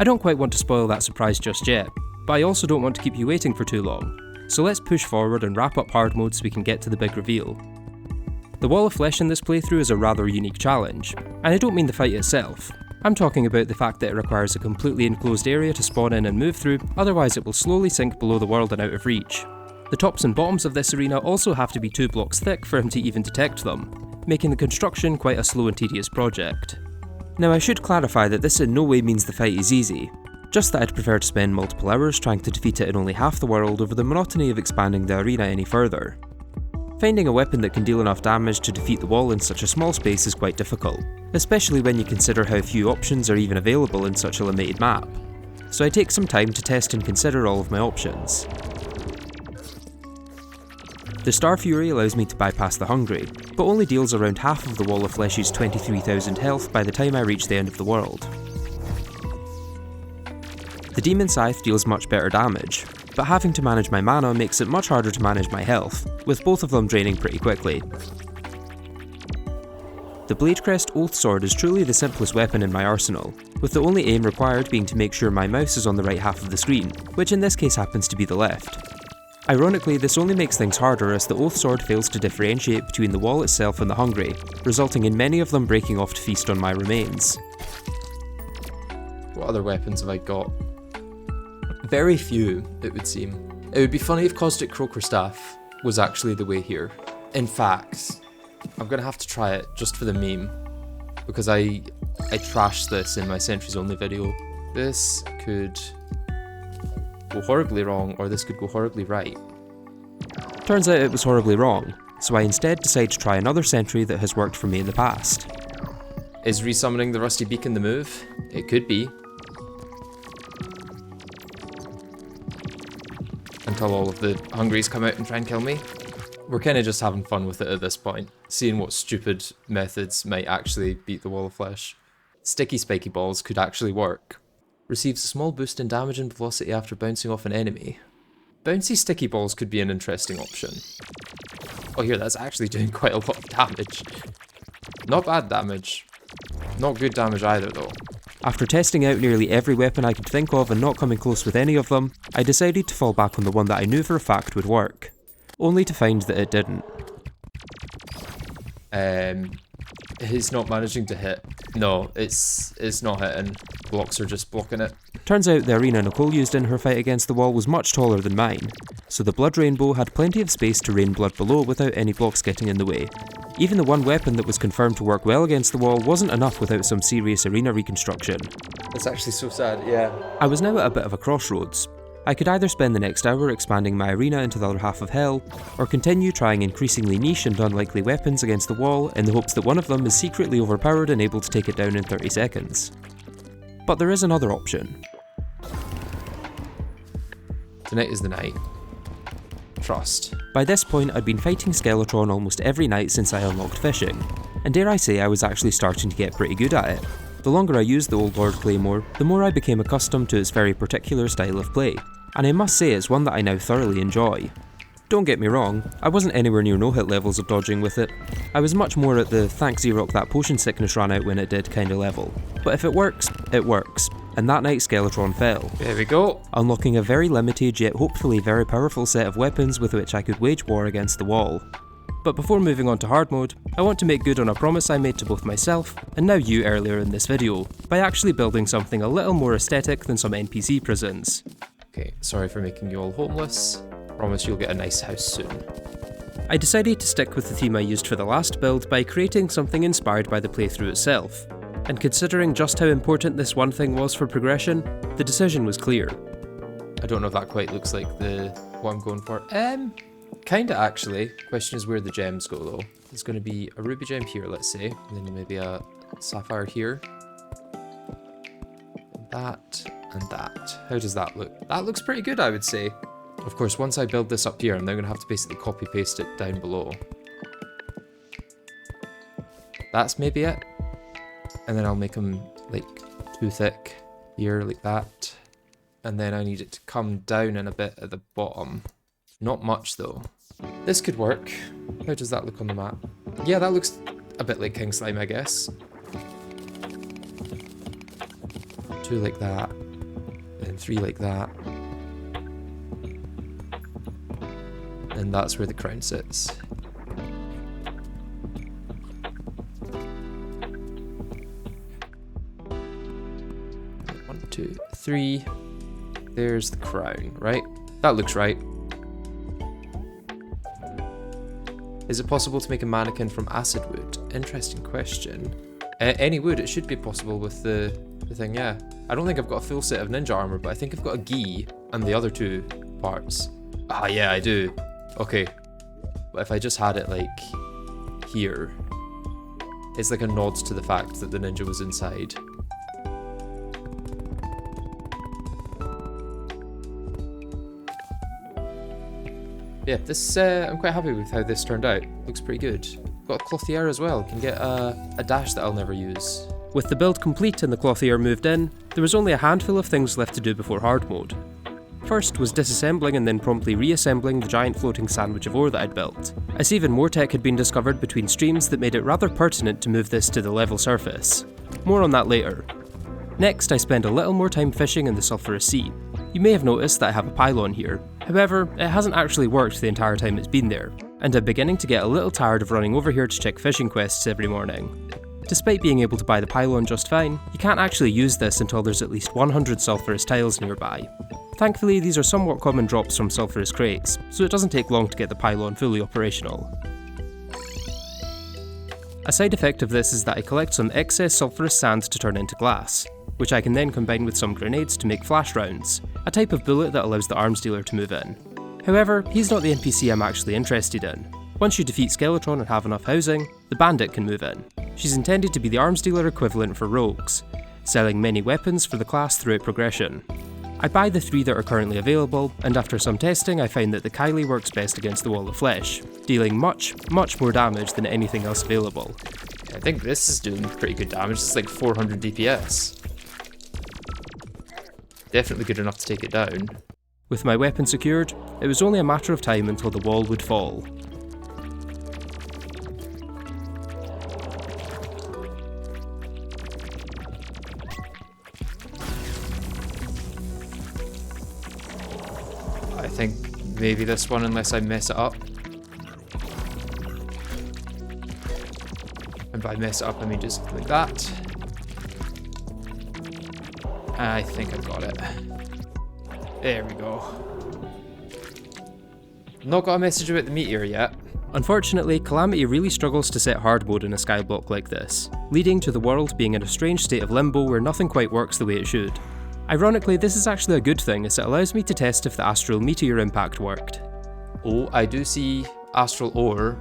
I don't quite want to spoil that surprise just yet, but I also don't want to keep you waiting for too long, so let's push forward and wrap up hard mode so we can get to the big reveal. The Wall of Flesh in this playthrough is a rather unique challenge, and I don't mean the fight itself. I'm talking about the fact that it requires a completely enclosed area to spawn in and move through, otherwise it will slowly sink below the world and out of reach. The tops and bottoms of this arena also have to be 2 blocks thick for him to even detect them, making the construction quite a slow and tedious project. Now I should clarify that this in no way means the fight is easy, just that I'd prefer to spend multiple hours trying to defeat it in only half the world over the monotony of expanding the arena any further. Finding a weapon that can deal enough damage to defeat the wall in such a small space is quite difficult, especially when you consider how few options are even available in such a limited map. So I take some time to test and consider all of my options. The Star Fury allows me to bypass the Hungry, but only deals around half of the Wall of Flesh's 23,000 health by the time I reach the end of the world. The Demon Scythe deals much better damage, but having to manage my mana makes it much harder to manage my health, with both of them draining pretty quickly. The Bladecrest Oath Sword is truly the simplest weapon in my arsenal, with the only aim required being to make sure my mouse is on the right half of the screen, which in this case happens to be the left. Ironically, this only makes things harder as the Oath Sword fails to differentiate between the wall itself and the Hungry, resulting in many of them breaking off to feast on my remains. What other weapons have I got? Very few, it would seem. It would be funny if Caustic Croaker Staff was actually the way here. In fact, I'm gonna have to try it just for the meme, because I trashed this in my Sentries Only video. This could go horribly wrong, or this could go horribly right. Turns out it was horribly wrong, so I instead decide to try another sentry that has worked for me in the past. Is resummoning the Rusty Beacon the move? It could be. Until all of the Hungries come out and try and kill me. We're kind of just having fun with it at this point, seeing what stupid methods might actually beat the Wall of Flesh. Sticky Spiky Balls could actually work. Receives a small boost in damage and velocity after bouncing off an enemy. Bouncy Sticky Balls could be an interesting option. Oh here, that's actually doing quite a lot of damage. Not bad damage. Not good damage either though. After testing out nearly every weapon I could think of and not coming close with any of them, I decided to fall back on the one that I knew for a fact would work, only to find that it didn't. He's not managing to hit. No, it's not hitting. Blocks are just blocking it. Turns out the arena Nicole used in her fight against the wall was much taller than mine, so the Blood Rainbow had plenty of space to rain blood below without any blocks getting in the way. Even the one weapon that was confirmed to work well against the wall wasn't enough without some serious arena reconstruction. That's actually so sad, yeah. I was now at a bit of a crossroads. I could either spend the next hour expanding my arena into the other half of hell, or continue trying increasingly niche and unlikely weapons against the wall in the hopes that one of them is secretly overpowered and able to take it down in 30 seconds. But there is another option. Tonight is the night. Trust. By this point, I'd been fighting Skeletron almost every night since I unlocked fishing, and dare I say I was actually starting to get pretty good at it. The longer I used the Old Lord Claymore, the more I became accustomed to its very particular style of play, and I must say it's one that I now thoroughly enjoy. Don't get me wrong, I wasn't anywhere near no-hit levels of dodging with it. I was much more at the thanks Xerox that potion sickness ran out when it did kind of level. But if it works, and that night Skeletron fell. There we go. Unlocking a very limited yet hopefully very powerful set of weapons with which I could wage war against the wall. But before moving on to hard mode, I want to make good on a promise I made to both myself, and now you earlier in this video, by actually building something a little more aesthetic than some NPC prisons. Okay, sorry for making you all homeless. Promise you'll get a nice house soon. I decided to stick with the theme I used for the last build by creating something inspired by the playthrough itself. And considering just how important this one thing was for progression, the decision was clear. I don't know if that quite looks like what I'm going for. Kinda actually. Question is where the gems go though. There's going to be a ruby gem here, let's say, and then maybe a sapphire here. That and that. How does that look? That looks pretty good, I would say. Of course, once I build this up here, I'm now going to have to basically copy paste it down below. That's maybe it. And then I'll make them like too thick here, like that. And then I need it to come down in a bit at the bottom. Not much though. This could work. How does that look on the map? Yeah, that looks a bit like King Slime, I guess. Two like that. And three like that. And that's where the crown sits. 1, 2, 3. There's the crown, right? That looks right. Is it possible to make a mannequin from acid wood? Interesting question. Any wood, it should be possible with the thing, yeah. I don't think I've got a full set of ninja armor, but I think I've got a gi and the other two parts. Ah, yeah, I do. Okay. But if I just had it, like, here, it's like a nod to the fact that the ninja was inside. Yeah, this, I'm quite happy with how this turned out. Looks pretty good. Got a clothier as well. Can get a dash that I'll never use. With the build complete and the clothier moved in, there was only a handful of things left to do before hard mode. First was disassembling and then promptly reassembling the giant floating sandwich of ore that I'd built, as even more tech had been discovered between streams that made it rather pertinent to move this to the level surface. More on that later. Next, I spend a little more time fishing in the sulphurous sea. You may have noticed that I have a pylon here, however, it hasn't actually worked the entire time it's been there, and I'm beginning to get a little tired of running over here to check fishing quests every morning. Despite being able to buy the pylon just fine, you can't actually use this until there's at least 100 sulphurous tiles nearby. Thankfully, these are somewhat common drops from sulphurous crates, so it doesn't take long to get the pylon fully operational. A side effect of this is that I collect some excess sulphurous sand to turn into glass, which I can then combine with some grenades to make flash rounds, a type of bullet that allows the arms dealer to move in. However, he's not the NPC I'm actually interested in. Once you defeat Skeletron and have enough housing, the bandit can move in. She's intended to be the arms dealer equivalent for rogues, selling many weapons for the class throughout progression. I buy the 3 that are currently available, and after some testing I find that the Kylie works best against the wall of flesh, dealing much more damage than anything else available. I think this is doing pretty good damage, it's like 400 DPS. Definitely good enough to take it down. With my weapon secured, it was only a matter of time until the wall would fall. I think maybe this one, unless I mess it up. And by mess it up, I mean just like that. I think I've got it. There we go. Not got a message about the meteor yet. Unfortunately, Calamity really struggles to set hard mode in a skyblock like this, leading to the world being in a strange state of limbo where nothing quite works the way it should. Ironically, this is actually a good thing as it allows me to test if the Astral meteor impact worked. Oh, I do see Astral ore.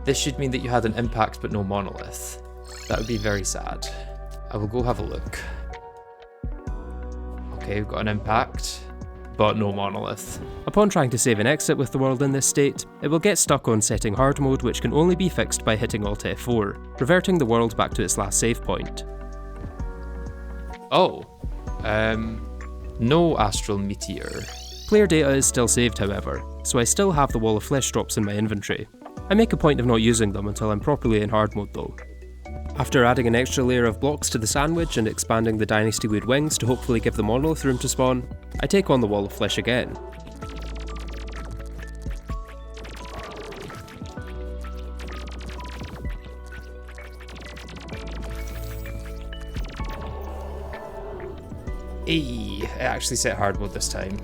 This should mean that you had an impact but no monolith. That would be very sad. I will go have a look. Okay, we've got an impact, but no monolith. Upon trying to save and exit with the world in this state, it will get stuck on setting hard mode, which can only be fixed by hitting Alt F4, reverting the world back to its last save point. Oh. No Astral Meteor. Player data is still saved, however, so I still have the Wall of Flesh drops in my inventory. I make a point of not using them until I'm properly in hard mode though. After adding an extra layer of blocks to the sandwich and expanding the Dynasty Wood wings to hopefully give the monolith room to spawn, I take on the Wall of Flesh again. It actually set hard mode this time.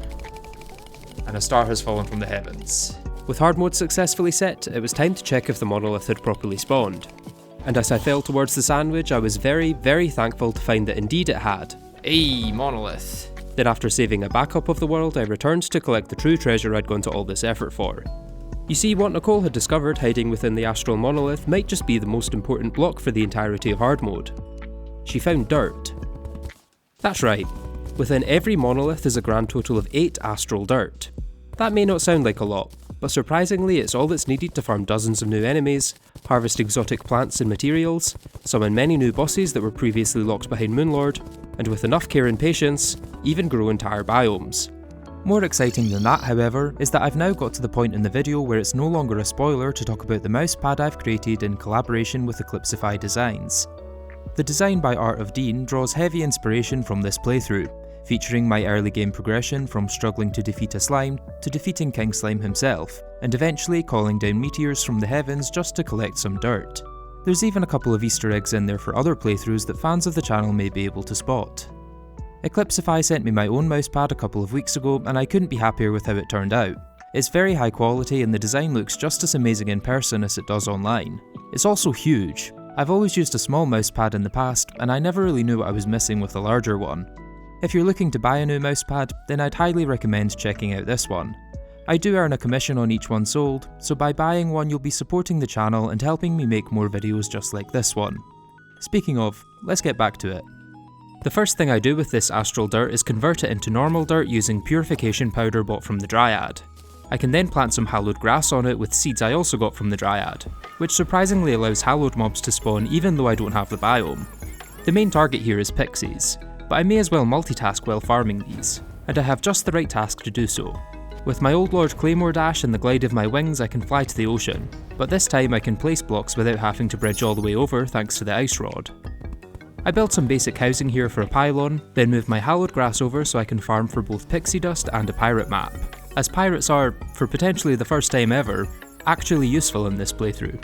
And a star has fallen from the heavens. With hard mode successfully set, it was time to check if the monolith had properly spawned. And as I fell towards the sandwich, I was very, very thankful to find that indeed it had. Monolith. Then after saving a backup of the world, I returned to collect the true treasure I'd gone to all this effort for. You see, what Nicole had discovered hiding within the Astral monolith might just be the most important block for the entirety of hard mode. She found dirt. That's right. Within every monolith is a grand total of 8 astral dirt. That may not sound like a lot, but surprisingly it's all that's needed to farm dozens of new enemies, harvest exotic plants and materials, summon many new bosses that were previously locked behind Moonlord, and with enough care and patience, even grow entire biomes. More exciting than that, however, is that I've now got to the point in the video where it's no longer a spoiler to talk about the mousepad I've created in collaboration with Eclipsify Designs. The design by Art of Dean draws heavy inspiration from this playthrough, featuring my early game progression from struggling to defeat a slime to defeating King Slime himself, and eventually calling down meteors from the heavens just to collect some dirt. There's even a couple of Easter eggs in there for other playthroughs that fans of the channel may be able to spot. Eclipsify sent me my own mousepad a couple of weeks ago and I couldn't be happier with how it turned out. It's very high quality and the design looks just as amazing in person as it does online. It's also huge. I've always used a small mousepad in the past and I never really knew what I was missing with a larger one. If you're looking to buy a new mousepad, then I'd highly recommend checking out this one. I do earn a commission on each one sold, so by buying one you'll be supporting the channel and helping me make more videos just like this one. Speaking of, let's get back to it. The first thing I do with this astral dirt is convert it into normal dirt using purification powder bought from the Dryad. I can then plant some hallowed grass on it with seeds I also got from the Dryad, which surprisingly allows hallowed mobs to spawn even though I don't have the biome. The main target here is pixies, but I may as well multitask while farming these, and I have just the right task to do so. With my Old Lord Claymore dash and the glide of my wings I can fly to the ocean, but this time I can place blocks without having to bridge all the way over thanks to the ice rod. I built some basic housing here for a pylon, then moved my hallowed grass over so I can farm for both pixie dust and a pirate map, as pirates are, for potentially the first time ever, actually useful in this playthrough.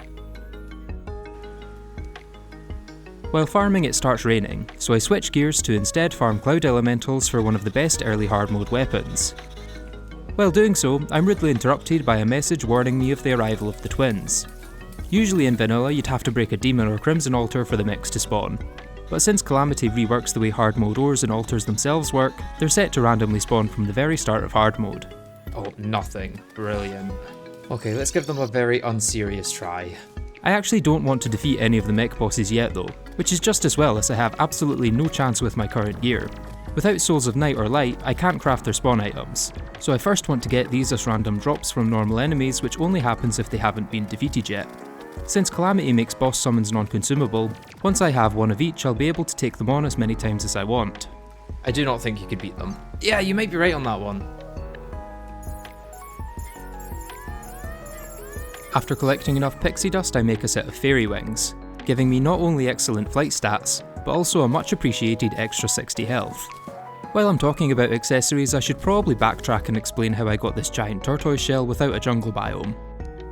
While farming it starts raining, so I switch gears to instead farm cloud elementals for one of the best early hard mode weapons. While doing so, I'm rudely interrupted by a message warning me of the arrival of the twins. Usually in vanilla you'd have to break a demon or crimson altar for the mix to spawn, but since Calamity reworks the way hard mode ores and altars themselves work, they're set to randomly spawn from the very start of hard mode. Oh, nothing. Brilliant. Okay, let's give them a very unserious try. I actually don't want to defeat any of the mech bosses yet though, which is just as well as I have absolutely no chance with my current gear. Without Souls of Night or Light, I can't craft their spawn items, so I first want to get these as random drops from normal enemies, which only happens if they haven't been defeated yet. Since Calamity makes boss summons non-consumable, once I have one of each I'll be able to take them on as many times as I want. I do not think you could beat them. Yeah, you might be right on that one. After collecting enough pixie dust I make a set of fairy wings, giving me not only excellent flight stats, but also a much appreciated extra 60 health. While I'm talking about accessories, I should probably backtrack and explain how I got this giant tortoise shell without a jungle biome.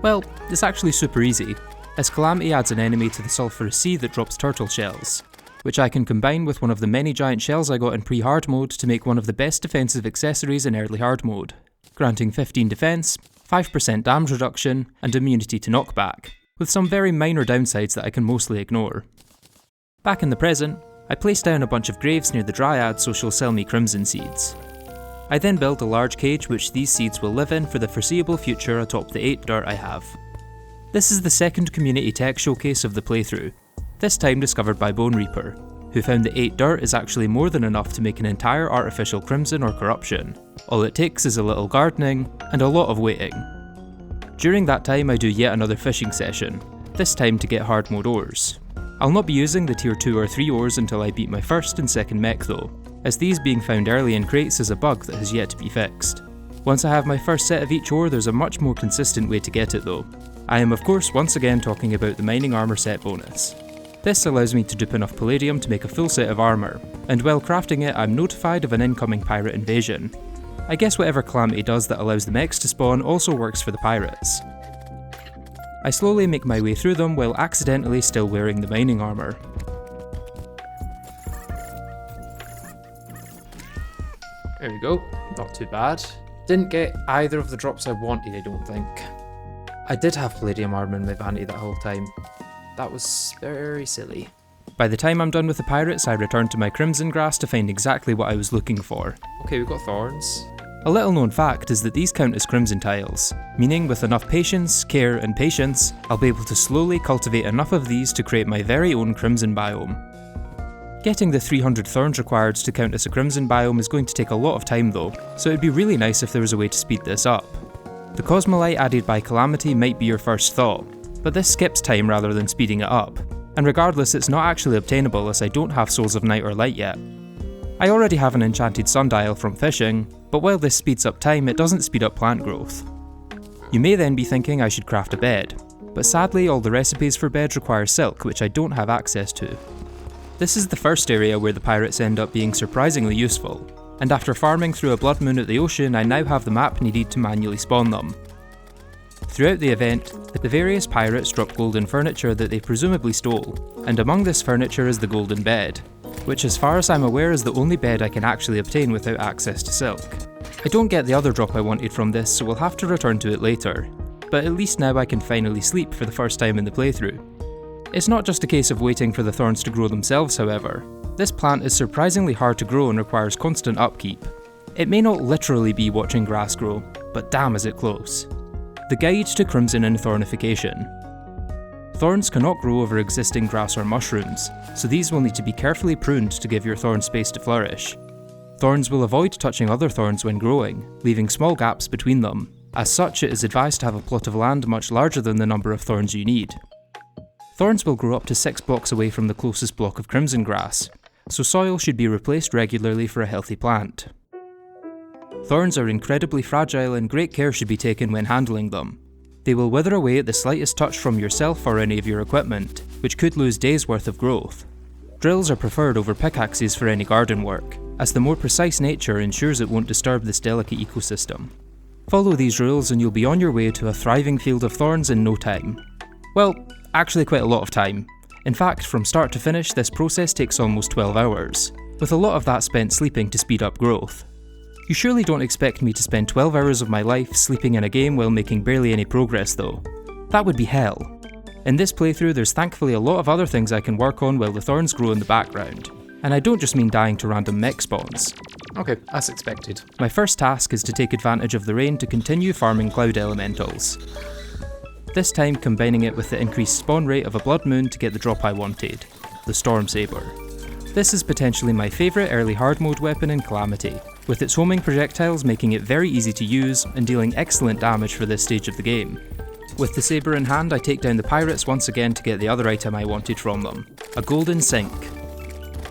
Well, it's actually super easy, as Calamity adds an enemy to the sulphurous sea that drops turtle shells, which I can combine with one of the many giant shells I got in pre-hard mode to make one of the best defensive accessories in early hard mode, granting 15 defense, 5% damage reduction, and immunity to knockback, with some very minor downsides that I can mostly ignore. Back in the present, I place down a bunch of graves near the Dryad so she'll sell me crimson seeds. I then build a large cage which these seeds will live in for the foreseeable future atop the 8 dirt I have. This is the second community tech showcase of the playthrough, this time discovered by Bone Reaper. who found that 8 dirt is actually more than enough to make an entire artificial crimson or corruption. All it takes is a little gardening, and a lot of waiting. During that time I do yet another fishing session, this time to get Hardmode ores. I'll not be using the tier 2 or 3 ores until I beat my first and second mech though, as these being found early in crates is a bug that has yet to be fixed. Once I have my first set of each ore, there's a much more consistent way to get it though. I am of course once again talking about the mining armor set bonus. This allows me to dupe enough palladium to make a full set of armour, and while crafting it I'm notified of an incoming pirate invasion. I guess whatever Calamity does that allows the mechs to spawn also works for the pirates. I slowly make my way through them while accidentally still wearing the mining armour. There we go, not too bad. Didn't get either of the drops I wanted, I don't think. I did have palladium armor in my vanity that whole time. That was very silly. By the time I'm done with the pirates, I return to my crimson grass to find exactly what I was looking for. Okay, we've got thorns. A little known fact is that these count as crimson tiles, meaning with enough patience, care and patience, I'll be able to slowly cultivate enough of these to create my very own crimson biome. Getting the 300 thorns required to count as a crimson biome is going to take a lot of time though, so it'd be really nice if there was a way to speed this up. The Cosmolite added by Calamity might be your first thought, but this skips time rather than speeding it up, and regardless it's not actually obtainable as I don't have Souls of Night or Light yet. I already have an enchanted sundial from fishing, but while this speeds up time it doesn't speed up plant growth. You may then be thinking I should craft a bed, but sadly all the recipes for beds require silk which I don't have access to. This is the first area where the pirates end up being surprisingly useful, and after farming through a blood moon at the ocean I now have the map needed to manually spawn them. Throughout the event, the various pirates drop golden furniture that they presumably stole, and among this furniture is the golden bed, which as far as I'm aware is the only bed I can actually obtain without access to silk. I don't get the other drop I wanted from this, so we'll have to return to it later, but at least now I can finally sleep for the first time in the playthrough. It's not just a case of waiting for the thorns to grow themselves however. This plant is surprisingly hard to grow and requires constant upkeep. It may not literally be watching grass grow, but damn is it close. The Guide to Crimson and Thornification. Thorns cannot grow over existing grass or mushrooms, so these will need to be carefully pruned to give your thorn space to flourish. Thorns will avoid touching other thorns when growing, leaving small gaps between them. As such, it is advised to have a plot of land much larger than the number of thorns you need. Thorns will grow up to 6 blocks away from the closest block of crimson grass, so soil should be replaced regularly for a healthy plant. Thorns are incredibly fragile and great care should be taken when handling them. They will wither away at the slightest touch from yourself or any of your equipment, which could lose days worth of growth. Drills are preferred over pickaxes for any garden work, as the more precise nature ensures it won't disturb this delicate ecosystem. Follow these rules and you'll be on your way to a thriving field of thorns in no time. Well, actually quite a lot of time. In fact, from start to finish this process takes almost 12 hours, with a lot of that spent sleeping to speed up growth. You surely don't expect me to spend 12 hours of my life sleeping in a game while making barely any progress though. That would be hell. In this playthrough there's thankfully a lot of other things I can work on while the thorns grow in the background. And I don't just mean dying to random mech spawns. Okay, as expected. My first task is to take advantage of the rain to continue farming cloud elementals. This time combining it with the increased spawn rate of a blood moon to get the drop I wanted, the Storm Saber. This is potentially my favourite early hard mode weapon in Calamity, with its homing projectiles making it very easy to use and dealing excellent damage for this stage of the game. With the saber in hand I take down the pirates once again to get the other item I wanted from them, a golden sink.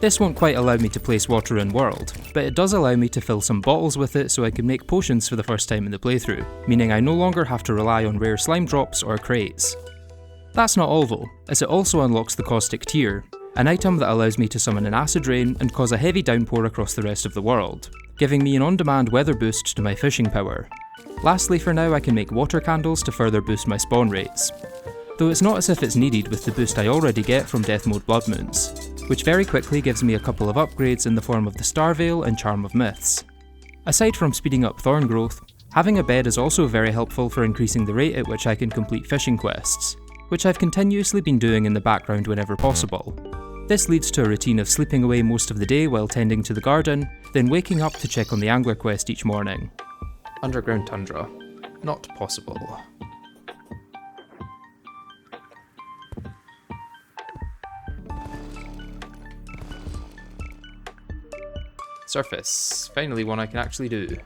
This won't quite allow me to place water in world, but it does allow me to fill some bottles with it so I can make potions for the first time in the playthrough, meaning I no longer have to rely on rare slime drops or crates. That's not all though, as it also unlocks the caustic tier, an item that allows me to summon an acid rain and cause a heavy downpour across the rest of the world, giving me an on-demand weather boost to my fishing power. Lastly for now I can make water candles to further boost my spawn rates, though it's not as if it's needed with the boost I already get from Death Mode Blood Moons, which very quickly gives me a couple of upgrades in the form of the Star Veil and Charm of Myths. Aside from speeding up thorn growth, having a bed is also very helpful for increasing the rate at which I can complete fishing quests, which I've continuously been doing in the background whenever possible. This leads to a routine of sleeping away most of the day while tending to the garden, then waking up to check on the angler quest each morning. Underground tundra. Not possible. Surface. Finally one I can actually do.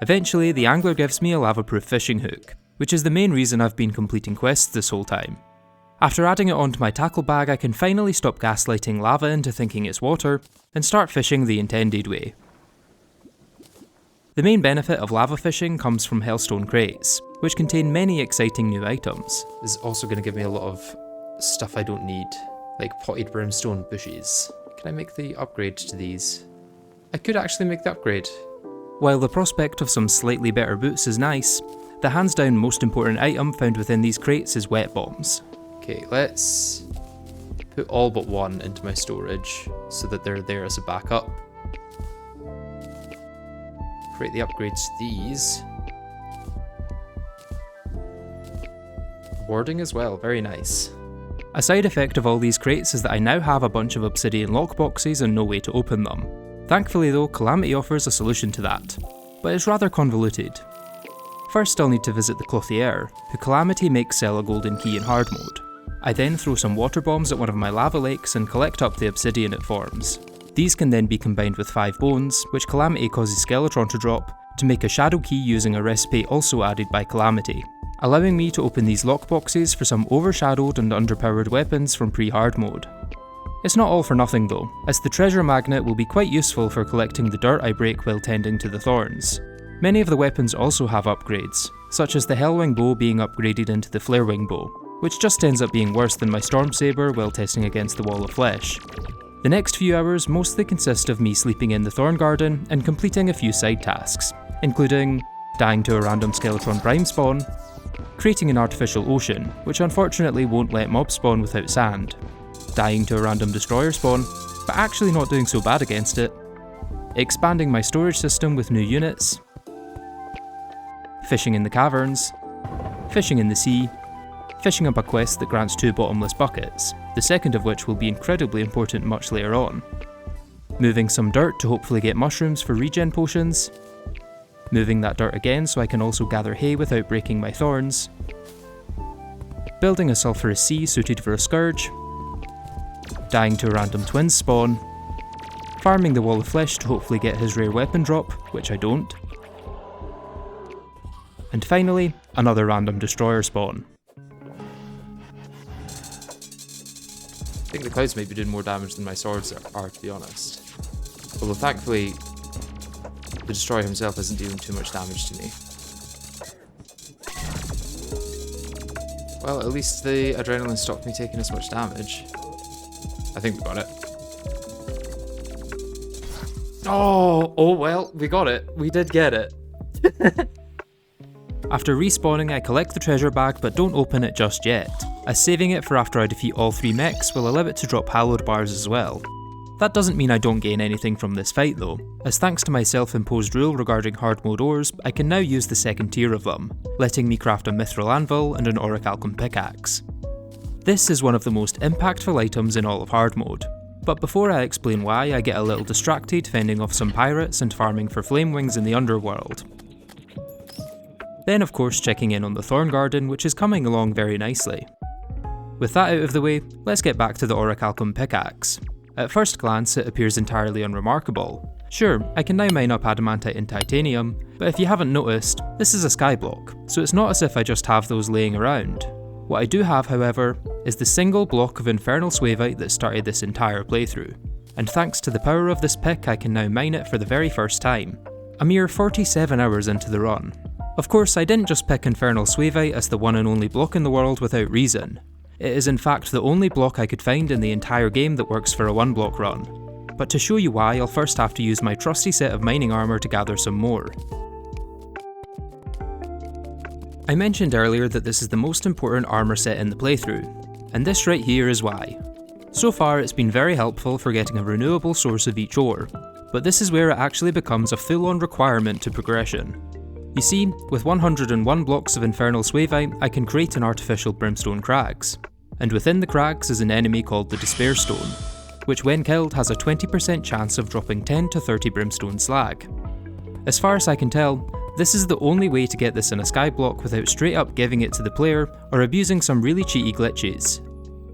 Eventually, the angler gives me a lava-proof fishing hook, which is the main reason I've been completing quests this whole time. After adding it onto my tackle bag, I can finally stop gaslighting lava into thinking it's water, and start fishing the intended way. The main benefit of lava fishing comes from hellstone crates, which contain many exciting new items. This is also going to give me a lot of stuff I don't need, like potted brimstone bushes. Can I make the upgrade to these? I could actually make the upgrade. While the prospect of some slightly better boots is nice, the hands down most important item found within these crates is wet bombs. Okay, let's put all but one into my storage so that they're there as a backup. Create the upgrades to these. Warding as well, very nice. A side effect of all these crates is that I now have a bunch of obsidian lockboxes and no way to open them. Thankfully though, Calamity offers a solution to that, but it's rather convoluted. First I'll need to visit the Clothier, who Calamity makes sell a golden key in Hardmode. I then throw some water bombs at one of my lava lakes and collect up the obsidian it forms. These can then be combined with 5 bones, which Calamity causes Skeletron to drop, to make a shadow key using a recipe also added by Calamity, allowing me to open these lockboxes for some overshadowed and underpowered weapons from pre-hard mode. It's not all for nothing though, as the treasure magnet will be quite useful for collecting the dirt I break while tending to the thorns. Many of the weapons also have upgrades, such as the Hellwing bow being upgraded into the Flarewing bow, which just ends up being worse than my Storm Saber while testing against the Wall of Flesh. The next few hours mostly consist of me sleeping in the Thorn Garden and completing a few side tasks, including dying to a random Skeletron Prime spawn, creating an artificial ocean, which unfortunately won't let mobs spawn without sand, dying to a random destroyer spawn, but actually not doing so bad against it, expanding my storage system with new units, fishing in the caverns, fishing in the sea, fishing up a quest that grants 2 bottomless buckets, the second of which will be incredibly important much later on, moving some dirt to hopefully get mushrooms for regen potions, moving that dirt again so I can also gather hay without breaking my thorns, building a sulphurous sea suited for a scourge, dying to a random twins spawn, farming the Wall of Flesh to hopefully get his rare weapon drop, which I don't, and finally, another random destroyer spawn. I think the clouds might be doing more damage than my swords are, to be honest. Although thankfully, the destroyer himself isn't dealing too much damage to me. Well, at least the adrenaline stopped me taking as much damage. I think we got it. Oh well, we got it. We did get it. After respawning, I collect the treasure bag but don't open it just yet, as saving it for after I defeat all 3 mechs will allow it to drop hallowed bars as well. That doesn't mean I don't gain anything from this fight though, as thanks to my self-imposed rule regarding hard mode ores, I can now use the second tier of them, letting me craft a mithril anvil and an orichalcum pickaxe. This is one of the most impactful items in all of hard mode, but before I explain why, I get a little distracted fending off some pirates and farming for flame wings in the Underworld. Then of course checking in on the Thorn Garden, which is coming along very nicely. With that out of the way, let's get back to the orichalcum pickaxe. At first glance it appears entirely unremarkable. Sure, I can now mine up adamantite and titanium, but if you haven't noticed, this is a skyblock, so it's not as if I just have those laying around. What I do have, however, is the single block of infernal swavite that started this entire playthrough, and thanks to the power of this pick I can now mine it for the very first time, a mere 47 hours into the run. Of course, I didn't just pick infernal swavite as the one and only block in the world without reason. It is in fact the only block I could find in the entire game that works for a 1-block run. But to show you why, I'll first have to use my trusty set of mining armour to gather some more. I mentioned earlier that this is the most important armour set in the playthrough, and this right here is why. So far it's been very helpful for getting a renewable source of each ore, but this is where it actually becomes a full-on requirement to progression. You see, with 101 blocks of infernal swavite I can create an artificial brimstone crags, and within the crags is an enemy called the Despair Stone, which when killed has a 20% chance of dropping 10 to 30 brimstone slag. As far as I can tell, This is the only way to get this in a skyblock without straight up giving it to the player or abusing some really cheaty glitches.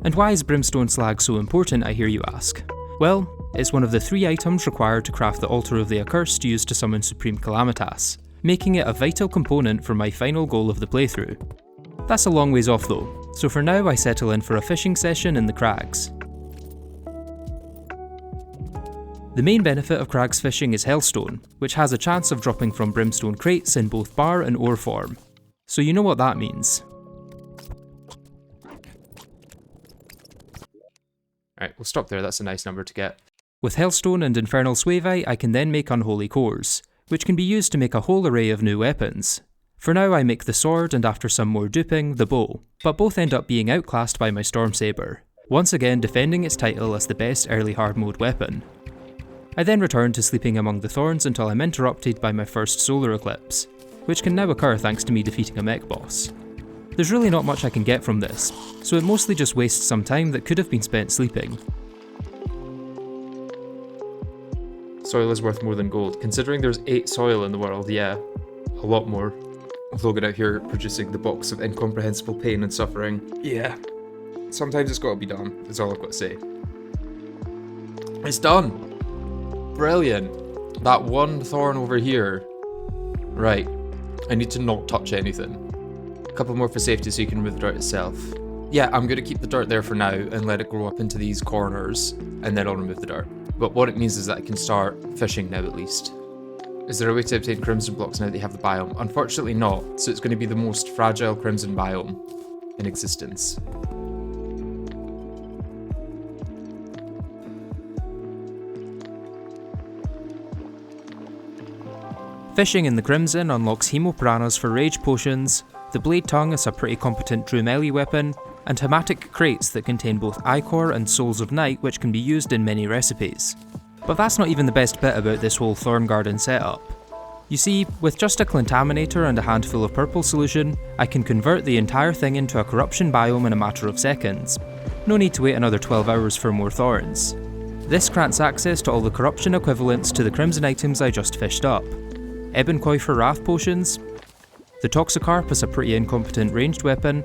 And why is Brimstone slag so important, I hear you ask? Well, it's one of the 3 items required to craft the Altar of the Accursed used to summon Supreme Calamitas, making it a vital component for my final goal of the playthrough. That's a long ways off though, so for now I settle in for a fishing session in the crags. The main benefit of crags fishing is Hellstone, which has a chance of dropping from Brimstone crates in both bar and ore form. So you know what that means. Alright, we'll stop there, that's a nice number to get. With Hellstone and Infernal Suavi, I can then make Unholy Cores, which can be used to make a whole array of new weapons. For now I make the sword and after some more duping, the bow, but both end up being outclassed by my Stormsaber, once again defending its title as the best early hard mode weapon. I then return to sleeping among the thorns until I'm interrupted by my first solar eclipse, which can now occur thanks to me defeating a mech boss. There's really not much I can get from this, so it mostly just wastes some time that could have been spent sleeping. Soil is worth more than gold. Considering there's 8 soil in the world, yeah, a lot more. Logan out here producing the box of incomprehensible pain and suffering. Yeah. Sometimes it's gotta be done, is all I've got to say. It's done! Brilliant. That one thorn over here. Right. I need to not touch anything. A couple more for safety so you can remove the dirt itself. Yeah, I'm gonna keep the dirt there for now and let it grow up into these corners, and then I'll remove the dirt. But what it means is that I can start fishing now at least. Is there a way to obtain crimson blocks now that you have the biome? Unfortunately not, so it's going to be the most fragile crimson biome in existence. Fishing in the Crimson unlocks Hemopranas for rage potions, the Blade Tongue is a pretty competent true melee weapon, and hematic crates that contain both Ichor and Souls of Night which can be used in many recipes. But that's not even the best bit about this whole Thorn Garden setup. You see, with just a Clintaminator and a handful of purple solution, I can convert the entire thing into a corruption biome in a matter of seconds. No need to wait another 12 hours for more thorns. This grants access to all the corruption equivalents to the Crimson items I just fished up. Eboncoy for Wrath potions, the Toxicarp is a pretty incompetent ranged weapon,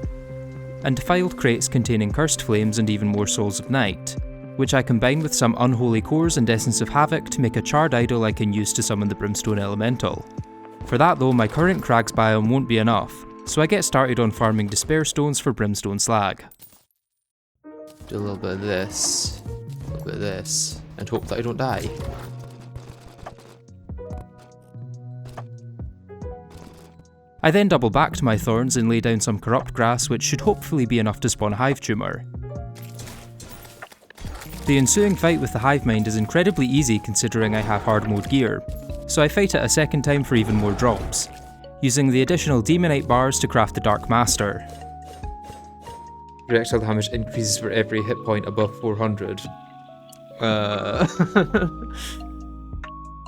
and defiled crates containing Cursed Flames and even more Souls of Night, which I combine with some Unholy Cores and Essence of Havoc to make a charred idol I can use to summon the Brimstone Elemental. For that though, my current Crags biome won't be enough, so I get started on farming Despair Stones for Brimstone Slag. Do a little bit of this, a little bit of this, and hope that I don't die. I then double back to my thorns and lay down some corrupt grass which should hopefully be enough to spawn a hive tumour. The ensuing fight with the hive mind is incredibly easy considering I have hard mode gear, so I fight it a second time for even more drops, using the additional Demonite bars to craft the Dark Master. Projectile damage increases for every hit point above 400.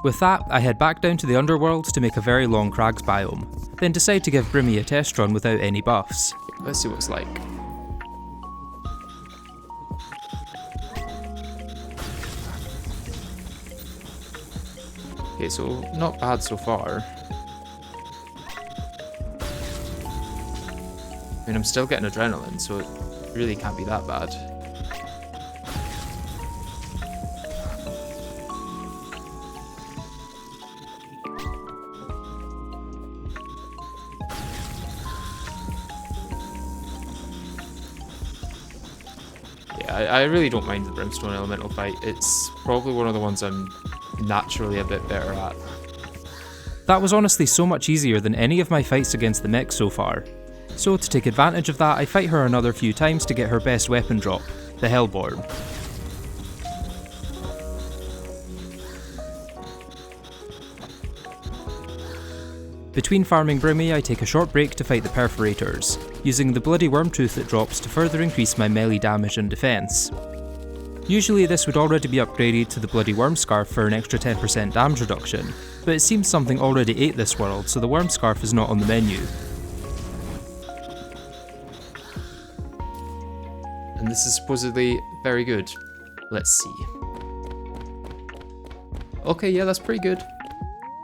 With that, I head back down to the Underworld to make a very long Crags biome, then decide to give Brimmy a test run without any buffs. Let's see what it's like. Okay, so not bad so far. I mean, I'm still getting adrenaline, so it really can't be that bad. I really don't mind the Brimstone Elemental fight. It's probably one of the ones I'm naturally a bit better at. That was honestly so much easier than any of my fights against the mech so far. So to take advantage of that, I fight her another few times to get her best weapon drop, the Hellborn. Between farming Brimmy, I take a short break to fight the Perforators, using the bloody worm tooth it drops to further increase my melee damage and defense. Usually this would already be upgraded to the bloody worm scarf for an extra 10% damage reduction, but it seems something already ate this world, so the worm scarf is not on the menu. And this is supposedly very good. Let's see. Okay, yeah, that's pretty good.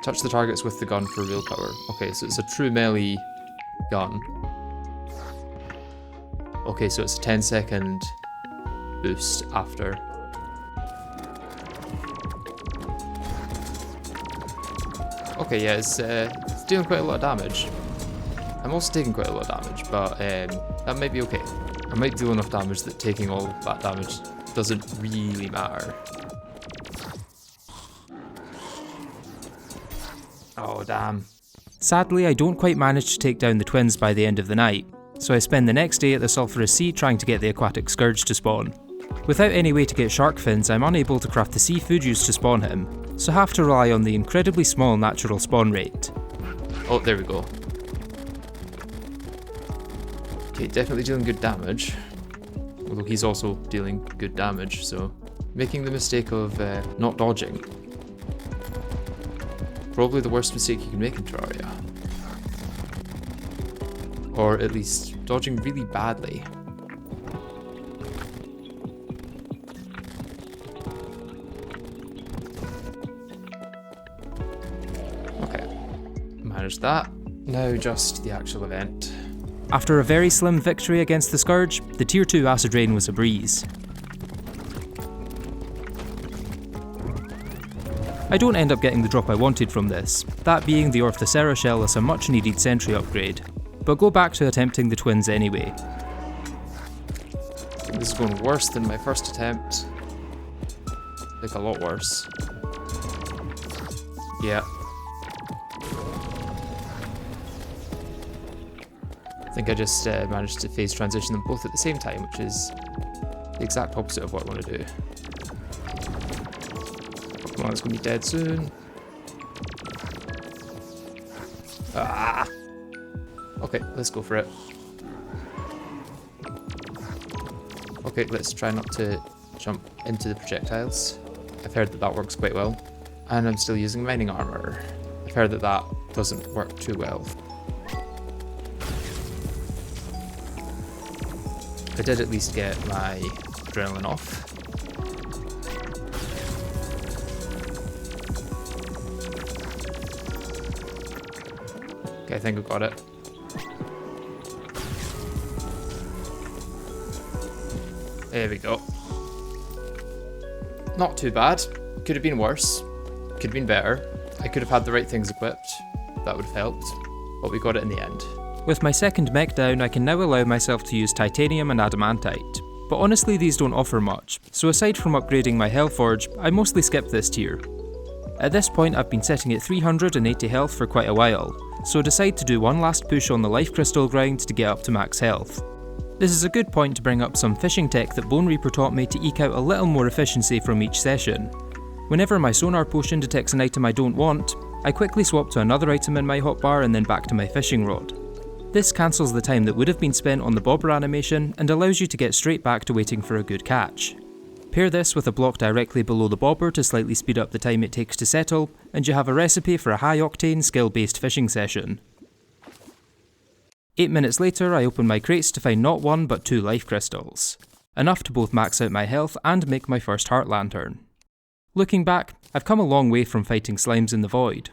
Touch the targets with the gun for real power. Okay, so it's a true melee gun. Okay, so it's a 10-second boost after. Okay, yeah, it's doing quite a lot of damage. I'm also taking quite a lot of damage, but that might be okay. I might deal enough damage that taking all of that damage doesn't really matter. Oh, damn. Sadly, I don't quite manage to take down the twins by the end of the night, so I spend the next day at the Sulphurous Sea trying to get the aquatic scourge to spawn. Without any way to get shark fins, I'm unable to craft the seafood used to spawn him, so have to rely on the incredibly small natural spawn rate. Oh, there we go. Okay, definitely dealing good damage. Although he's also dealing good damage, so making the mistake of not dodging. Probably the worst mistake you can make in Terraria. Or at least dodging really badly. Okay, managed that. Now just the actual event. After a very slim victory against the Scourge, the Tier 2 Acid Rain was a breeze. I don't end up getting the drop I wanted from this, that being the Orthocera shell as a much needed sentry upgrade, but go back to attempting the twins anyway. This is going worse than my first attempt. Like a lot worse. Yeah. I think I just managed to phase transition them both at the same time, which is the exact opposite of what I want to do. Come on, it's going to be dead soon. Ah! Okay, let's go for it. Okay, let's try not to jump into the projectiles. I've heard that that works quite well. And I'm still using mining armor. I've heard that that doesn't work too well. I did at least get my adrenaline off. Okay, I think I got it. There we go. Not too bad. Could have been worse. Could have been better. I could have had the right things equipped. That would have helped. But we got it in the end. With my second mech down, I can now allow myself to use titanium and adamantite, but honestly these don't offer much, so aside from upgrading my Hellforge, I mostly skip this tier. At this point I've been sitting at 380 health for quite a while, so decide to do one last push on the life crystal grind to get up to max health. This is a good point to bring up some fishing tech that Bone Reaper taught me to eke out a little more efficiency from each session. Whenever my sonar potion detects an item I don't want, I quickly swap to another item in my hotbar and then back to my fishing rod. This cancels the time that would have been spent on the bobber animation and allows you to get straight back to waiting for a good catch. Pair this with a block directly below the bobber to slightly speed up the time it takes to settle, and you have a recipe for a high-octane, skill-based fishing session. 8 minutes later, I open my crates to find not one but 2 life crystals. Enough to both max out my health and make my first heart lantern. Looking back, I've come a long way from fighting slimes in the void.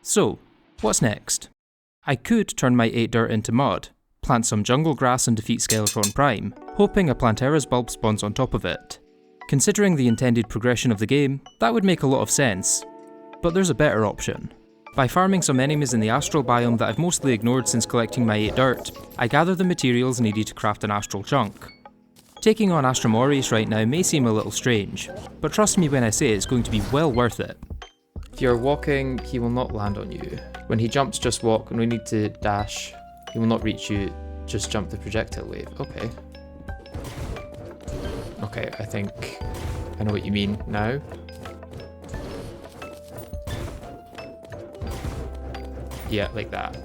So, what's next? I could turn my 8 dirt into mud, plant some jungle grass and defeat Skeletron Prime, hoping a Plantera's bulb spawns on top of it. Considering the intended progression of the game, that would make a lot of sense. But there's a better option. By farming some enemies in the Astral biome that I've mostly ignored since collecting my 8 dirt, I gather the materials needed to craft an Astral chunk. Taking on Astrum Deus right now may seem a little strange, but trust me when I say it's going to be well worth it. If you're walking, he will not land on you. When he jumps, just walk. When we need to dash, he will not reach you. Just jump the projectile wave. Okay. Okay, I think I know what you mean now. Yeah, like that.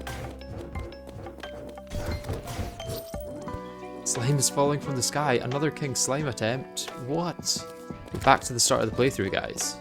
Slime is falling from the sky. Another King Slime attempt. What? We're back to the start of the playthrough, guys.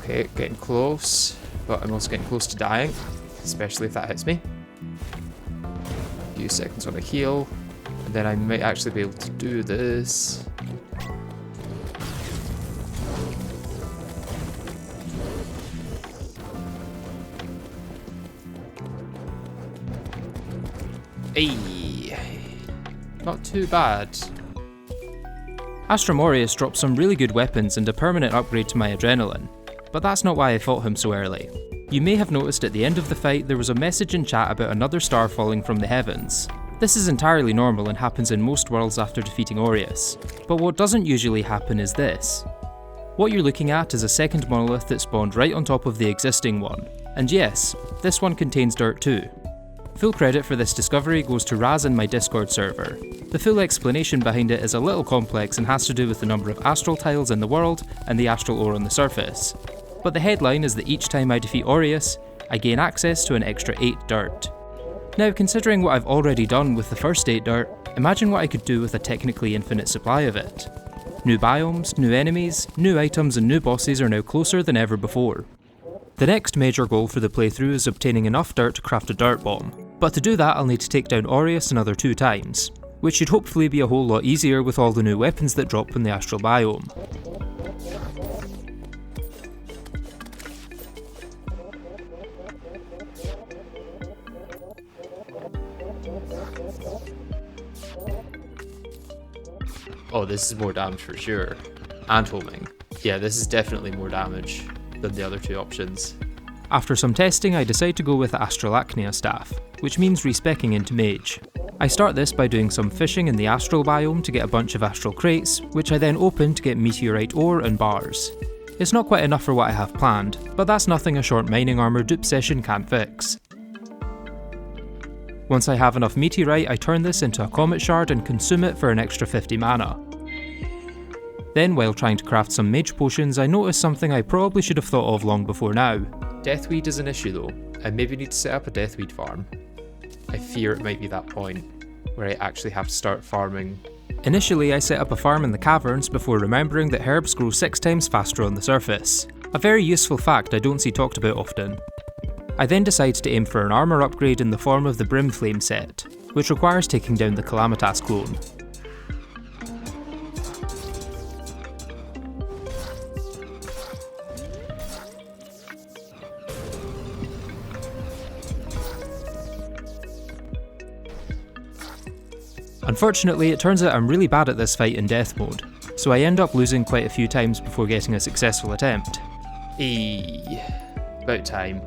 Okay, getting close, but I'm also getting close to dying, especially if that hits me. A few seconds on a heal, and then I might actually be able to do this. Hey, not too bad. Astrum Deus drops some really good weapons and a permanent upgrade to my adrenaline, but that's not why I fought him so early. You may have noticed at the end of the fight there was a message in chat about another star falling from the heavens. This is entirely normal and happens in most worlds after defeating Deus, but what doesn't usually happen is this. What you're looking at is a second monolith that spawned right on top of the existing one, and yes, this one contains dirt too. Full credit for this discovery goes to Raz in my Discord server. The full explanation behind it is a little complex and has to do with the number of astral tiles in the world and the astral ore on the surface. But the headline is that each time I defeat Deus, I gain access to an extra 8 dirt. Now, considering what I've already done with the first 8 dirt, imagine what I could do with a technically infinite supply of it. New biomes, new enemies, new items and new bosses are now closer than ever before. The next major goal for the playthrough is obtaining enough dirt to craft a dirt bomb, but to do that I'll need to take down Deus another 2 times, which should hopefully be a whole lot easier with all the new weapons that drop in the astral biome. Oh, this is more damage for sure. And homing. Yeah, this is definitely more damage than the other 2 options. After some testing, I decide to go with the Astral staff, which means respecking into mage. I start this by doing some fishing in the astral biome to get a bunch of astral crates, which I then open to get meteorite ore and bars. It's not quite enough for what I have planned, but that's nothing a short mining armor dupe session can't fix. Once I have enough meteorite, I turn this into a comet shard and consume it for an extra 50 mana. Then, while trying to craft some mage potions, I notice something I probably should have thought of long before now. Deathweed is an issue though. I maybe need to set up a deathweed farm. I fear it might be that point where I actually have to start farming. Initially, I set up a farm in the caverns before remembering that herbs grow 6 times faster on the surface. A very useful fact I don't see talked about often. I then decide to aim for an armour upgrade in the form of the Brimflame set, which requires taking down the Calamitas clone. Unfortunately, it turns out I'm really bad at this fight in death mode, so I end up losing quite a few times before getting a successful attempt. About time.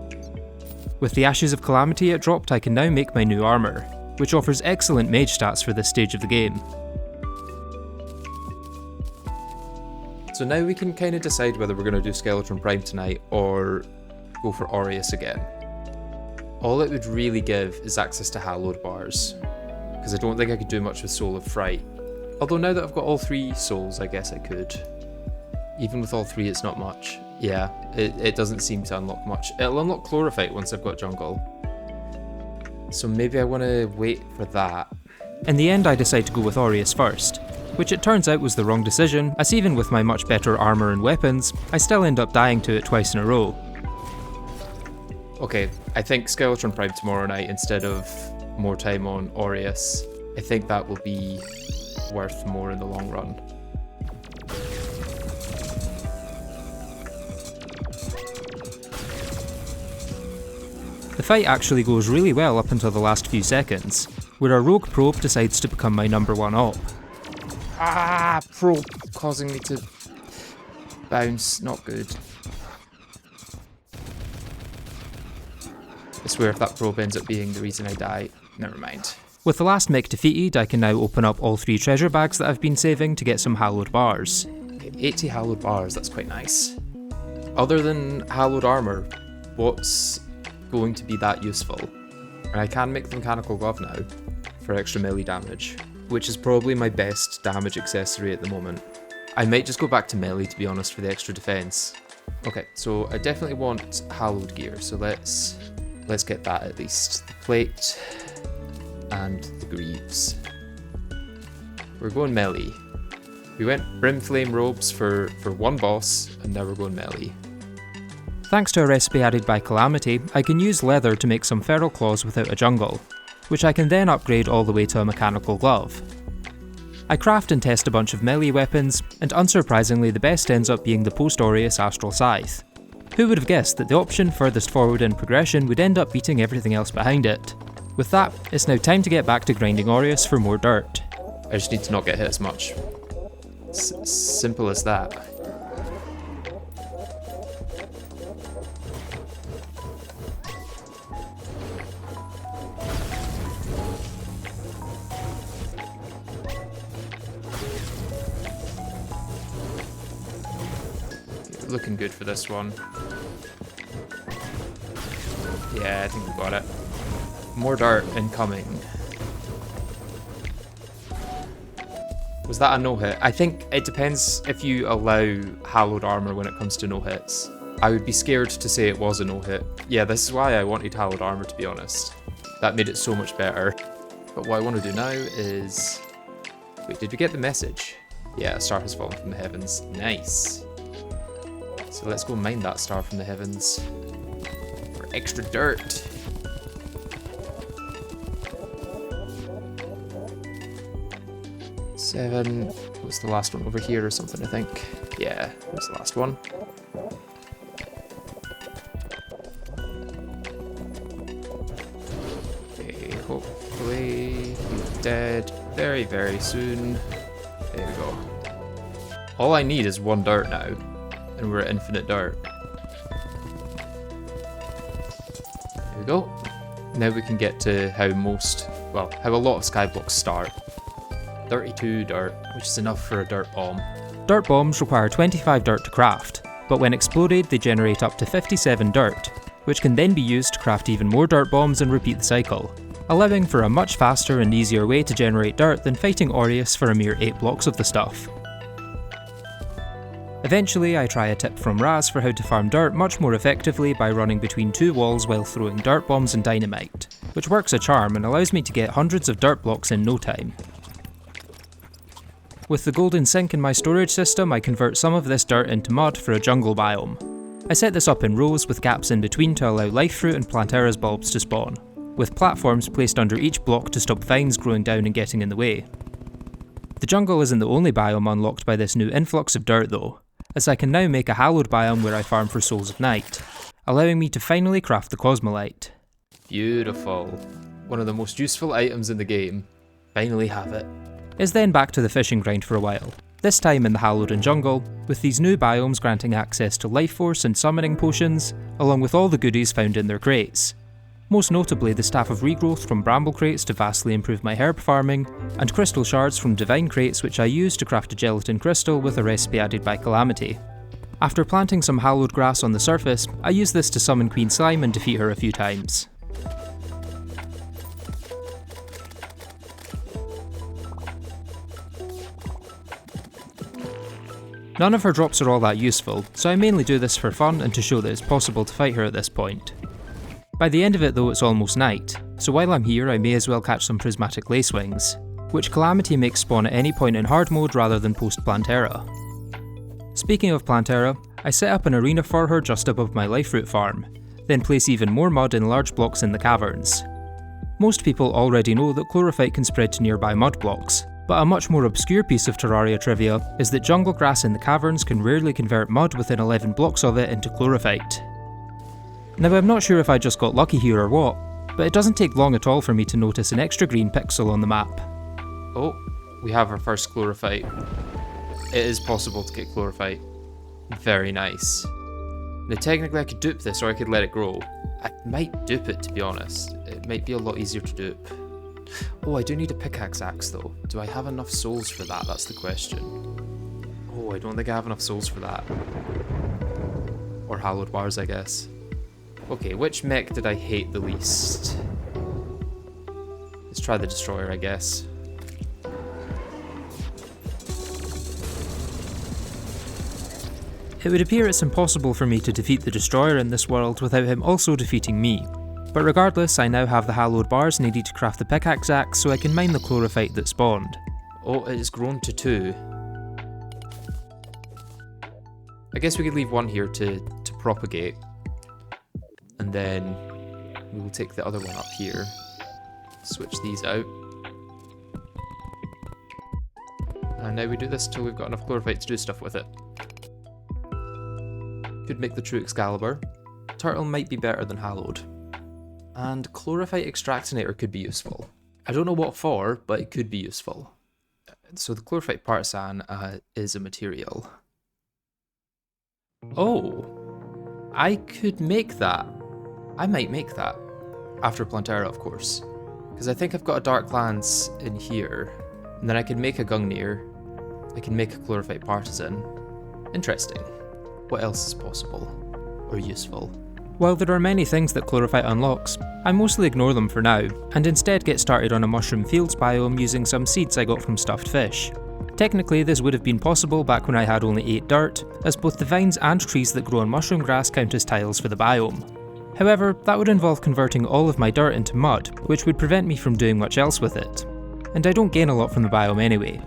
With the Ashes of Calamity it dropped, I can now make my new armour, which offers excellent mage stats for this stage of the game. So now we can kind of decide whether we're going to do Skeletron Prime tonight or go for Deus again. All it would really give is access to Hallowed bars, because I don't think I could do much with Soul of Fright. Although now that I've got all 3 souls, I guess I could. Even with all 3, it's not much. Yeah, it doesn't seem to unlock much. It'll unlock Chlorophyte once I've got Jungle. So maybe I want to wait for that. In the end, I decide to go with Deus first, which it turns out was the wrong decision, as even with my much better armour and weapons, I still end up dying to it twice in a row. Okay, I think Skeletron Prime tomorrow night instead of more time on Deus. I think that will be worth more in the long run. The fight actually goes really well up until the last few seconds, where a rogue probe decides to become my number 1 op. Probe causing me to bounce, not good. I swear if that probe ends up being the reason I die, never mind. With the last mech defeated, I can now open up all 3 treasure bags that I've been saving to get some hallowed bars. Okay, 80 hallowed bars, that's quite nice. Other than hallowed armour, what's going to be that useful? And I can make the mechanical glove now for extra melee damage, which is probably my best damage accessory at the moment. I might just go back to melee to be honest for the extra defense. Okay, so I definitely want hallowed gear, so let's get that at least. The plate and the greaves. We're going melee. We went Brimflame robes for one boss, and now we're going melee. Thanks to a recipe added by Calamity, I can use leather to make some feral claws without a jungle, which I can then upgrade all the way to a mechanical glove. I craft and test a bunch of melee weapons, and unsurprisingly the best ends up being the post-Aureus Astral Scythe. Who would have guessed that the option furthest forward in progression would end up beating everything else behind it? With that, it's now time to get back to grinding Aureus for more dirt. I just need to not get hit as much. Simple as that. Looking good for this one. Yeah, I think we got it. More dirt incoming. Was that a no-hit? I think it depends if you allow hallowed armor when it comes to no-hits. I would be scared to say it was a no-hit. Yeah, this is why I wanted hallowed armor, to be honest. That made it so much better. But what I want to do now is... Wait, did we get the message? Yeah, a star has fallen from the heavens. Nice. So let's go mine that star from the heavens for extra dirt. Seven. What's the last one over here or something, I think? Yeah, that's the last one. Okay, hopefully he's dead very, very soon. There we go. All I need is one dirt now. And we're at infinite dirt. There we go. Now we can get to how a lot of Skyblocks start. 32 dirt, which is enough for a dirt bomb. Dirt bombs require 25 dirt to craft, but when exploded they generate up to 57 dirt, which can then be used to craft even more dirt bombs and repeat the cycle, allowing for a much faster and easier way to generate dirt than fighting Aureus for a mere 8 blocks of the stuff. Eventually, I try a tip from Raz for how to farm dirt much more effectively by running between 2 walls while throwing dirt bombs and dynamite, which works a charm and allows me to get hundreds of dirt blocks in no time. With the golden sink in my storage system, I convert some of this dirt into mud for a jungle biome. I set this up in rows with gaps in between to allow life fruit and Plantera's bulbs to spawn, with platforms placed under each block to stop vines growing down and getting in the way. The jungle isn't the only biome unlocked by this new influx of dirt though, as I can now make a hallowed biome where I farm for souls of night, allowing me to finally craft the Cosmolite. Beautiful. One of the most useful items in the game. Finally have it. It's then back to the fishing grind for a while, this time in the hallowed and jungle, with these new biomes granting access to life force and summoning potions, along with all the goodies found in their crates. Most notably the Staff of Regrowth from bramble crates to vastly improve my herb farming, and crystal shards from divine crates which I use to craft a gelatin crystal with a recipe added by Calamity. After planting some hallowed grass on the surface, I use this to summon Queen Slime and defeat her a few times. None of her drops are all that useful, so I mainly do this for fun and to show that it's possible to fight her at this point. By the end of it though, it's almost night, so while I'm here I may as well catch some prismatic lacewings, which Calamity makes spawn at any point in hard mode rather than post Plantera. Speaking of Plantera, I set up an arena for her just above my life fruit farm, then place even more mud in large blocks in the caverns. Most people already know that chlorophyte can spread to nearby mud blocks, but a much more obscure piece of Terraria trivia is that jungle grass in the caverns can rarely convert mud within 11 blocks of it into chlorophyte. Now I'm not sure if I just got lucky here or what, but it doesn't take long at all for me to notice an extra green pixel on the map. Oh, we have our first chlorophyte. It is possible to get chlorophyte. Very nice. Now technically I could dupe this or I could let it grow. I might dupe it, to be honest. It might be a lot easier to dupe. Oh, I do need a pickaxe axe though. Do I have enough souls for that? That's the question. Oh, I don't think I have enough souls for that. Or hallowed bars, I guess. Okay, which mech did I hate the least? Let's try the destroyer, I guess. It would appear it's impossible for me to defeat the destroyer in this world without him also defeating me. But regardless, I now have the hallowed bars needed to craft the pickaxe axe so I can mine the chlorophyte that spawned. Oh, it has grown to 2. I guess we could leave one here to propagate. then we will take the other one up here, switch these out. And now we do this till we've got enough chlorophyte to do stuff with it. Could make the true Excalibur. Turtle might be better than Hallowed. And chlorophyte extractinator could be useful. I don't know what for, but it could be useful. So the chlorophyte partisan is a material. Oh, I could make that. I might make that. After Plantera, of course. Because I think I've got a Dark Lance in here. And then I can make a Gungnir. I can make a chlorophyte partisan. Interesting. What else is possible? Or useful? While there are many things that chlorophyte unlocks, I mostly ignore them for now, and instead get started on a mushroom fields biome using some seeds I got from stuffed fish. Technically this would have been possible back when I had only 8 dirt, as both the vines and trees that grow on mushroom grass count as tiles for the biome. However, that would involve converting all of my dirt into mud, which would prevent me from doing much else with it. And I don't gain a lot from the biome anyway.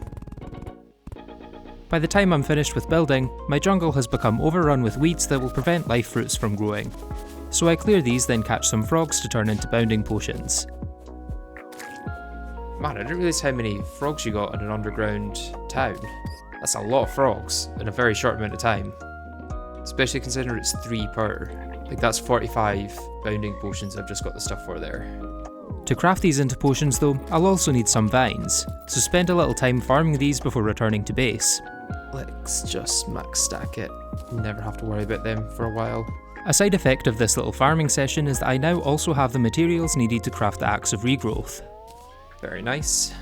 By the time I'm finished with building, my jungle has become overrun with weeds that will prevent life fruits from growing. So I clear these, then catch some frogs to turn into bounding potions. Man, I didn't realise how many frogs you got in an underground town. That's a lot of frogs in a very short amount of time. Especially considering it's 3 per. Like that's 45 bounding potions I've just got the stuff for there. To craft these into potions though, I'll also need some vines, so spend a little time farming these before returning to base. Let's just max stack it. Never have to worry about them for a while. A side effect of this little farming session is that I now also have the materials needed to craft the Axe of Regrowth. Very nice.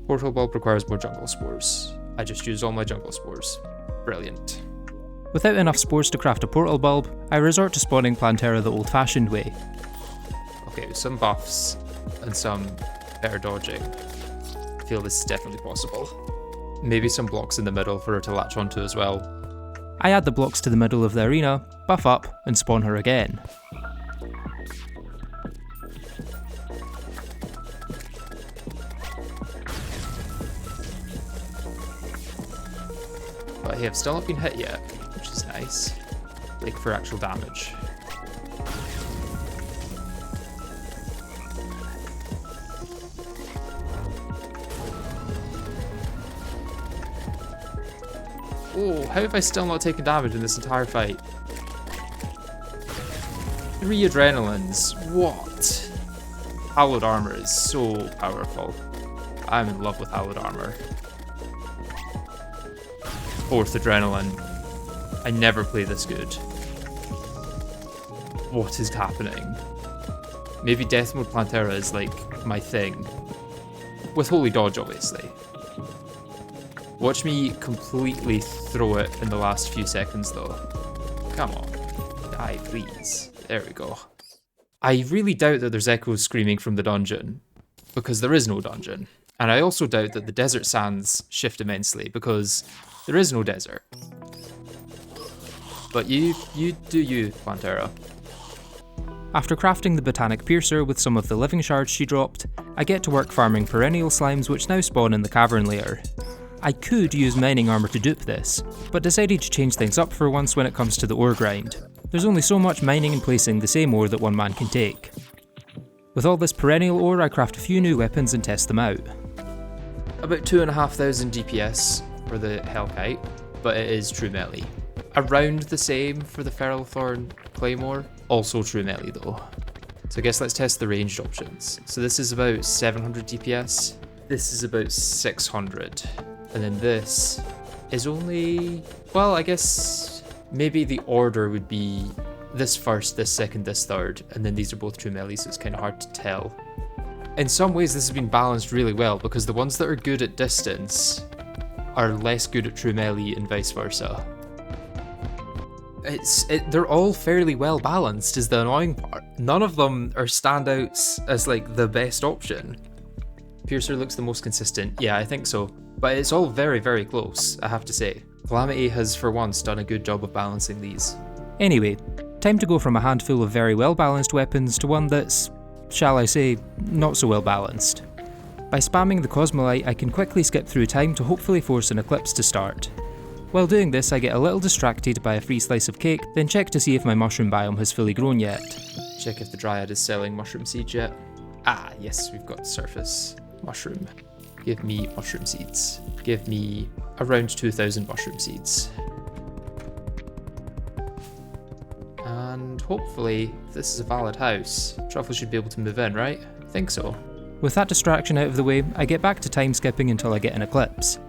Portal bulb requires more jungle spores. I just used all my jungle spores. Brilliant. Without enough spores to craft a portal bulb, I resort to spawning Plantera the old-fashioned way. Okay, with some buffs and some better dodging, I feel this is definitely possible. Maybe some blocks in the middle for her to latch onto as well. I add the blocks to the middle of the arena, buff up, and spawn her again. But hey, I've still not been hit yet, which is nice. Like for actual damage. Oh, how have I still not taken damage in this entire fight? 3 adrenalines, what? Hallowed armor is so powerful. I'm in love with hallowed armor. 4th adrenaline. I never play this good. What is happening? Maybe Death Mode Plantera is like my thing. With Holy Dodge, obviously. Watch me completely throw it in the last few seconds though. Come on. Die, please. There we go. I really doubt that there's echoes screaming from the dungeon, because there is no dungeon. And I also doubt that the desert sands shift immensely, because there is no desert. But you do you, Plantera. After crafting the Botanic Piercer with some of the living shards she dropped, I get to work farming perennial slimes which now spawn in the cavern layer. I could use mining armor to dupe this, but decided to change things up for once when it comes to the ore grind. There's only so much mining and placing the same ore that one man can take. With all this perennial ore, I craft a few new weapons and test them out. About 2,500 DPS for the Hellkite, but it is true melee. Around the same for the Feral Thorn Claymore, also true melee though. So I guess let's test the ranged options. So this is about 700 DPS, this is about 600. And then this is only, well, I guess maybe the order would be this first, this second, this third, and then these are both true melee, so it's kind of hard to tell. In some ways this has been balanced really well, because the ones that are good at distance are less good at true melee and vice versa. They're all fairly well balanced is the annoying part. None of them are standouts as like the best option. Piercer looks the most consistent, yeah, I think so. But it's all very, very close, I have to say. Calamity has for once done a good job of balancing these. Anyway, time to go from a handful of very well balanced weapons to one that's, shall I say, not so well balanced. By spamming the Cosmolite, I can quickly skip through time to hopefully force an eclipse to start. While doing this, I get a little distracted by a free slice of cake, then check to see if my mushroom biome has fully grown yet. Check if the Dryad is selling mushroom seeds yet. Ah, yes, we've got surface mushroom. Give me mushroom seeds. Give me around 2,000 mushroom seeds. And hopefully, if this is a valid house, Truffle should be able to move in, right? I think so. With that distraction out of the way, I get back to time skipping until I get an eclipse.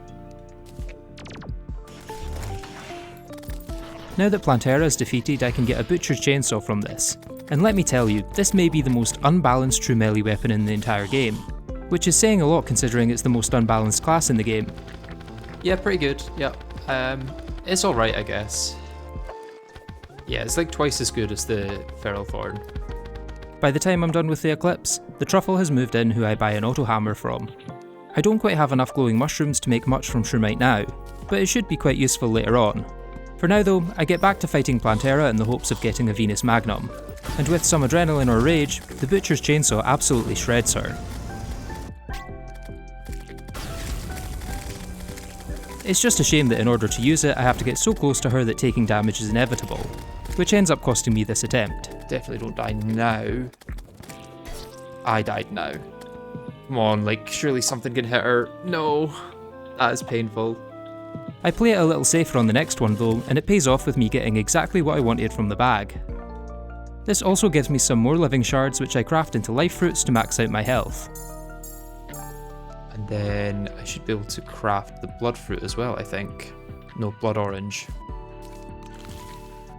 Now that Plantera is defeated, I can get a butcher's chainsaw from this. And let me tell you, this may be the most unbalanced true melee weapon in the entire game, which is saying a lot considering it's the most unbalanced class in the game. Yeah, pretty good, yeah. It's alright, I guess. Yeah, it's like twice as good as the Feral Thorn. By the time I'm done with the eclipse, the Truffle has moved in who I buy an auto hammer from. I don't quite have enough glowing mushrooms to make much from Shroomite now, but it should be quite useful later on. For now though, I get back to fighting Plantera in the hopes of getting a Venus Magnum, and with some adrenaline or rage, the butcher's chainsaw absolutely shreds her. It's just a shame that in order to use it I have to get so close to her that taking damage is inevitable, which ends up costing me this attempt. Definitely don't die now. I died now. Come on, like, surely something can hit her. No, that is painful. I play it a little safer on the next one though, and it pays off with me getting exactly what I wanted from the bag. This also gives me some more living shards which I craft into life fruits to max out my health. And then I should be able to craft the blood fruit as well, I think. No, blood orange.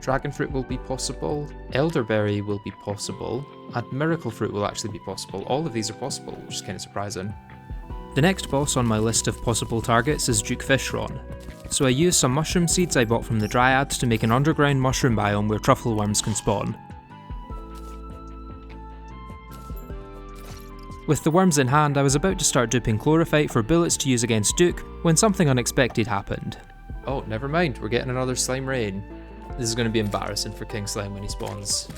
Dragon fruit will be possible, elderberry will be possible, and miracle fruit will actually be possible. All of these are possible, which is kind of surprising. The next boss on my list of possible targets is Duke Fishron, so I use some mushroom seeds I bought from the Dryads to make an underground mushroom biome where truffle worms can spawn. With the worms in hand, I was about to start duping chlorophyte for bullets to use against Duke when something unexpected happened. Oh, never mind, we're getting another slime raid. This is going to be embarrassing for King Slime when he spawns.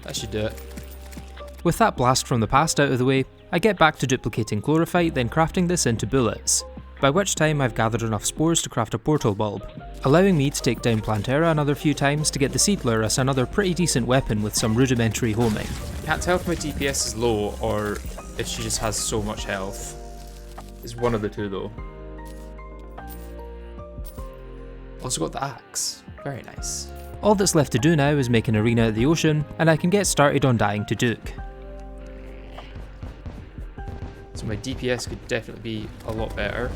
That should do it. With that blast from the past out of the way, I get back to duplicating chlorophyte, then crafting this into bullets, by which time I've gathered enough spores to craft a portal bulb, allowing me to take down Plantera another few times to get the Seed Lurus another pretty decent weapon with some rudimentary homing. Can't tell if my DPS is low or if she just has so much health. It's one of the two though. Also got the axe. Very nice. All that's left to do now is make an arena at the ocean, and I can get started on dying to Duke. So my DPS could definitely be a lot better.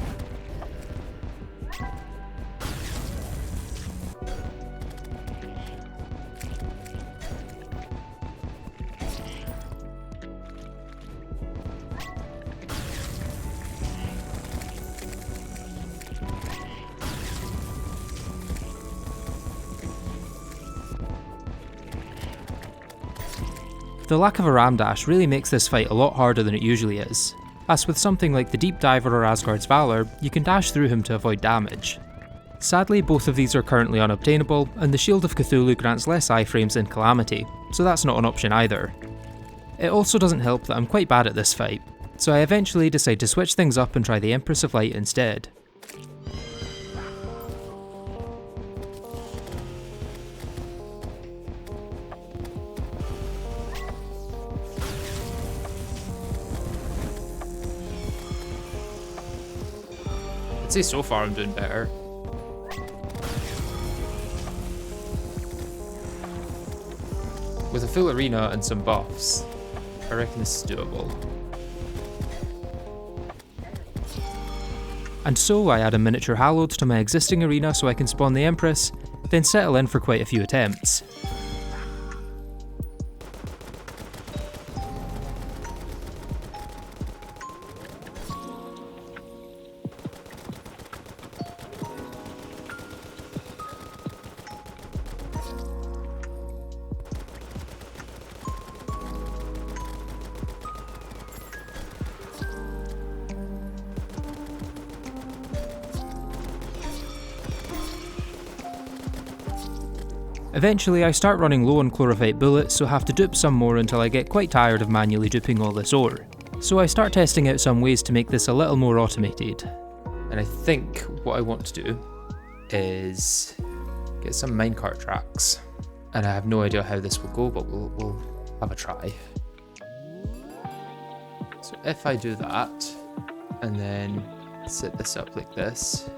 The lack of a ram dash really makes this fight a lot harder than it usually is, as with something like the Deep Diver or Asgard's Valor, you can dash through him to avoid damage. Sadly, both of these are currently unobtainable, and the Shield of Cthulhu grants less iframes than Calamity, so that's not an option either. It also doesn't help that I'm quite bad at this fight, so I eventually decide to switch things up and try the Empress of Light instead. I'd say so far I'm doing better. With a full arena and some buffs, I reckon this is doable. And so I add a miniature hallowed to my existing arena so I can spawn the Empress, then settle in for quite a few attempts. Eventually I start running low on chlorophyte bullets, so have to dupe some more until I get quite tired of manually duping all this ore. So I start testing out some ways to make this a little more automated. And I think what I want to do is get some minecart tracks And I have no idea how this will go, but we'll have a try. So if I do that, and then set this up like this,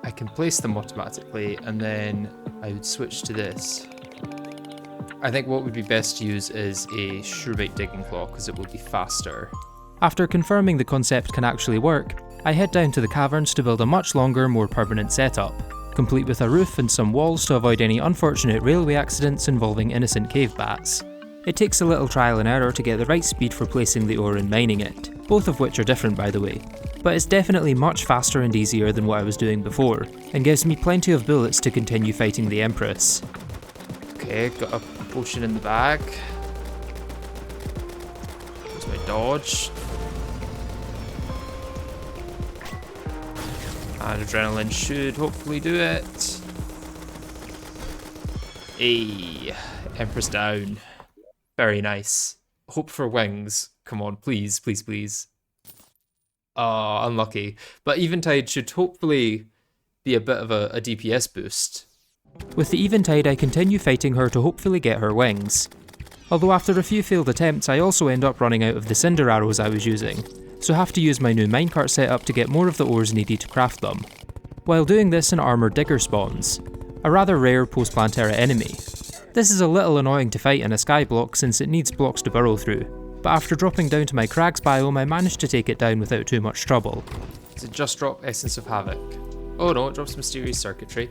I can place them automatically, and then I would switch to this. I think what would be best to use is a Shrubite digging claw, because it will be faster. After confirming the concept can actually work, I head down to the caverns to build a much longer, more permanent setup, complete with a roof and some walls to avoid any unfortunate railway accidents involving innocent cave bats. It takes a little trial and error to get the right speed for placing the ore and mining it, both of which are different by the way, but it's definitely much faster and easier than what I was doing before, and gives me plenty of bullets to continue fighting the Empress. Okay, got a potion in the bag. There's my dodge. And adrenaline should hopefully do it. Hey, Empress down. Very nice. Hope for wings. Come on, please, please, please. Oh, unlucky. But Eventide should hopefully be a bit of a DPS boost. With the Eventide, I continue fighting her to hopefully get her wings. Although after a few failed attempts, I also end up running out of the cinder arrows I was using, so have to use my new minecart setup to get more of the ores needed to craft them. While doing this, an armoured digger spawns, a rather rare post-Plantera enemy. This is a little annoying to fight in a skyblock since it needs blocks to burrow through, but after dropping down to my crags biome I managed to take it down without too much trouble. Does it just drop Essence of Havoc? Oh no, it drops Mysterious Circuitry.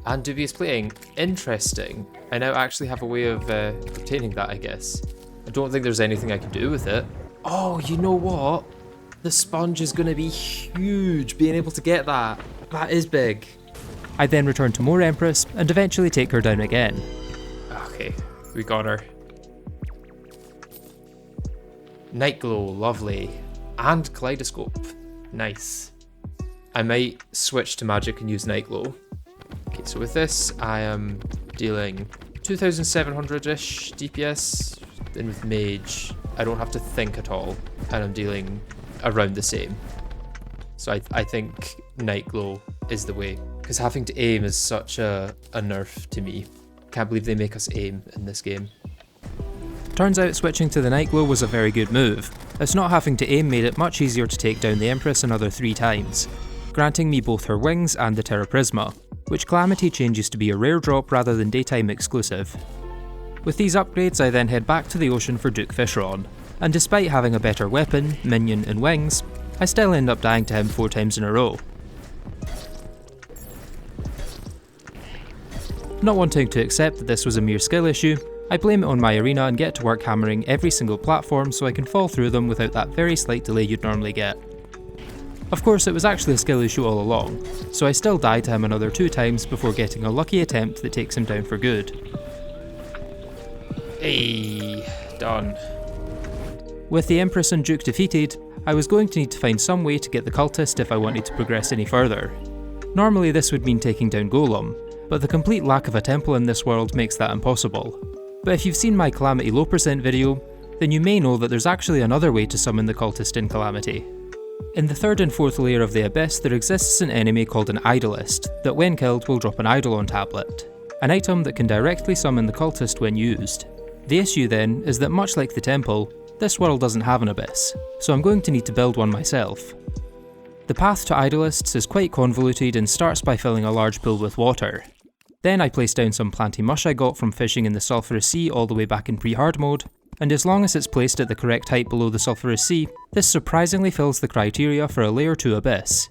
And Dubious Plating. Interesting. I now actually have a way of obtaining that, I guess. I don't think there's anything I can do with it. Oh, you know what? The sponge is going to be huge, being able to get that. That is big. I then return to more Empress, and eventually take her down again. Okay, we got her. Nightglow, lovely. And Kaleidoscope. Nice. I might switch to magic and use Nightglow. Okay, so with this, I am dealing 2,700-ish DPS. Then with Mage, I don't have to think at all, and I'm dealing around the same. So I think Nightglow is the way, because having to aim is such a nerf to me. Can't believe they make us aim in this game. Turns out switching to the Nightglow was a very good move, as not having to aim made it much easier to take down the Empress another 3 times, granting me both her wings and the Terra Prisma, which Calamity changes to be a rare drop rather than daytime exclusive. With these upgrades I then head back to the ocean for Duke Fishron, and despite having a better weapon, minion and wings, I still end up dying to him 4 times in a row. Not wanting to accept that this was a mere skill issue, I blame it on my arena and get to work hammering every single platform so I can fall through them without that very slight delay you'd normally get. Of course it was actually a skill issue all along, so I still die to him another 2 times before getting a lucky attempt that takes him down for good. Hey, done. With the Empress and Duke defeated, I was going to need to find some way to get the Cultist if I wanted to progress any further. Normally this would mean taking down Golem, but the complete lack of a temple in this world makes that impossible. But if you've seen my Calamity low percent video, then you may know that there's actually another way to summon the Cultist in Calamity. In the 3rd and 4th layer of the Abyss there exists an enemy called an Idolist that when killed will drop an Eidolon tablet, an item that can directly summon the Cultist when used. The issue then is that much like the temple, this world doesn't have an abyss, so I'm going to need to build one myself. The path to Idolists is quite convoluted and starts by filling a large pool with water. Then I place down some planty mush I got from fishing in the Sulphurous Sea all the way back in pre-Hardmode, and as long as it's placed at the correct height below the Sulphurous Sea, this surprisingly fills the criteria for a layer 2 abyss.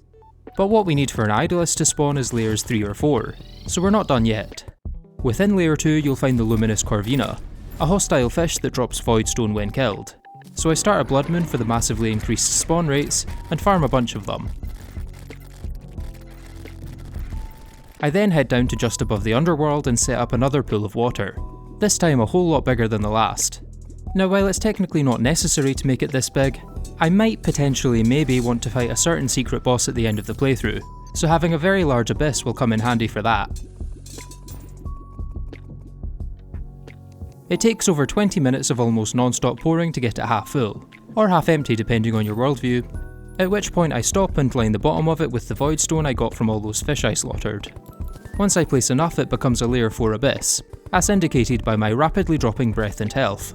But what we need for an Idolist to spawn is layers 3 or 4, so we're not done yet. Within layer 2 you'll find the Luminous Corvina, a hostile fish that drops Voidstone when killed. So I start a Blood Moon for the massively increased spawn rates, and farm a bunch of them. I then head down to just above the Underworld and set up another pool of water, this time a whole lot bigger than the last. Now while it's technically not necessary to make it this big, I might potentially maybe want to fight a certain secret boss at the end of the playthrough, so having a very large abyss will come in handy for that. It takes over 20 minutes of almost non-stop pouring to get it half full, or half empty depending on your worldview, at which point I stop and line the bottom of it with the Voidstone I got from all those fish I slaughtered. Once I place enough it becomes a layer 4 abyss, as indicated by my rapidly dropping breath and health.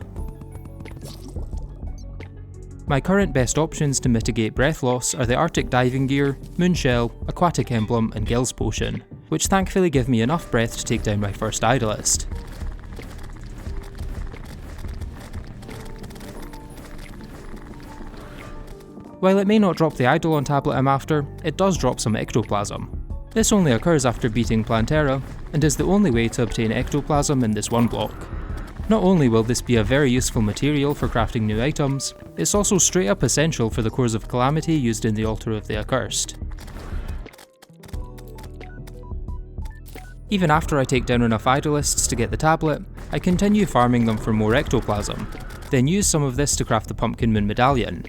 My current best options to mitigate breath loss are the Arctic Diving Gear, Moonshell, Aquatic Emblem and Gills Potion, which thankfully give me enough breath to take down my first Idolist. While it may not drop the Eidolon tablet I'm after, it does drop some ectoplasm. This only occurs after beating Plantera, and is the only way to obtain ectoplasm in this one block. Not only will this be a very useful material for crafting new items, it's also straight up essential for the cores of Calamity used in the Altar of the Accursed. Even after I take down enough Idolists to get the tablet, I continue farming them for more ectoplasm, then use some of this to craft the Pumpkin Moon Medallion.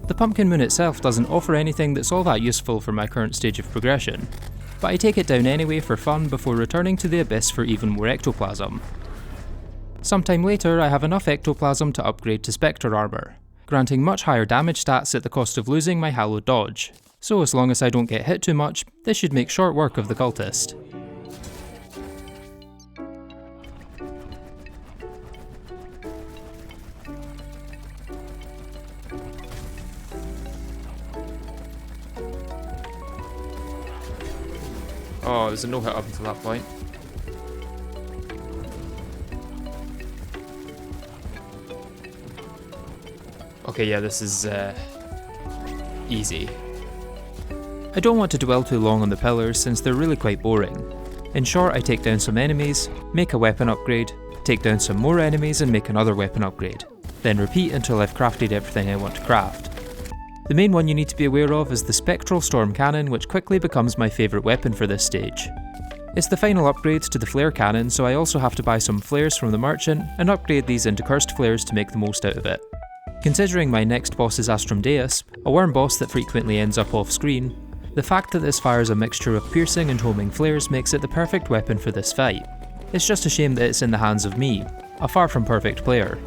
The Pumpkin Moon itself doesn't offer anything that's all that useful for my current stage of progression, but I take it down anyway for fun before returning to the Abyss for even more ectoplasm. Sometime later I have enough ectoplasm to upgrade to Spectre Armour, granting much higher damage stats at the cost of losing my hallowed dodge, so as long as I don't get hit too much, this should make short work of the Cultist. Oh, there's a no-hit up until that point. Okay, yeah, this is easy. I don't want to dwell too long on the pillars since they're really quite boring. In short, I take down some enemies, make a weapon upgrade, take down some more enemies and make another weapon upgrade, then repeat until I've crafted everything I want to craft. The main one you need to be aware of is the Spectral Storm Cannon, which quickly becomes my favourite weapon for this stage. It's the final upgrade to the Flare Cannon, so I also have to buy some flares from the merchant and upgrade these into cursed flares to make the most out of it. Considering my next boss is Astrum Deus, a worm boss that frequently ends up off screen, the fact that this fires a mixture of piercing and homing flares makes it the perfect weapon for this fight. It's just a shame that it's in the hands of me, a far from perfect player.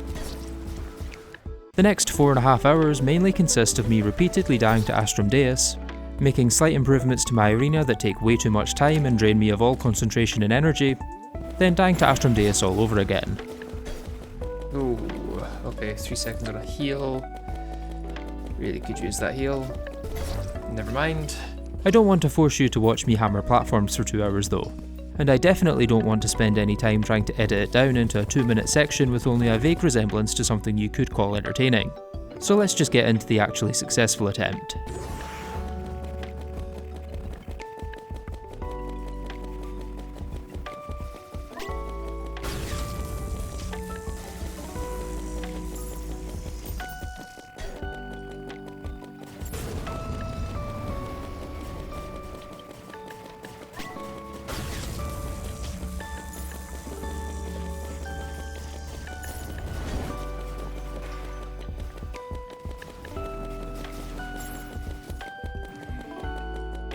The next 4.5 hours mainly consist of me repeatedly dying to Astrum Deus, making slight improvements to my arena that take way too much time and drain me of all concentration and energy, then dying to Astrum Deus all over again. Ooh, okay, 3 seconds on a heal. Really could use that heal. Never mind. I don't want to force you to watch me hammer platforms for 2 hours though, and I definitely don't want to spend any time trying to edit it down into a 2-minute section with only a vague resemblance to something you could call entertaining. So let's just get into the actually successful attempt.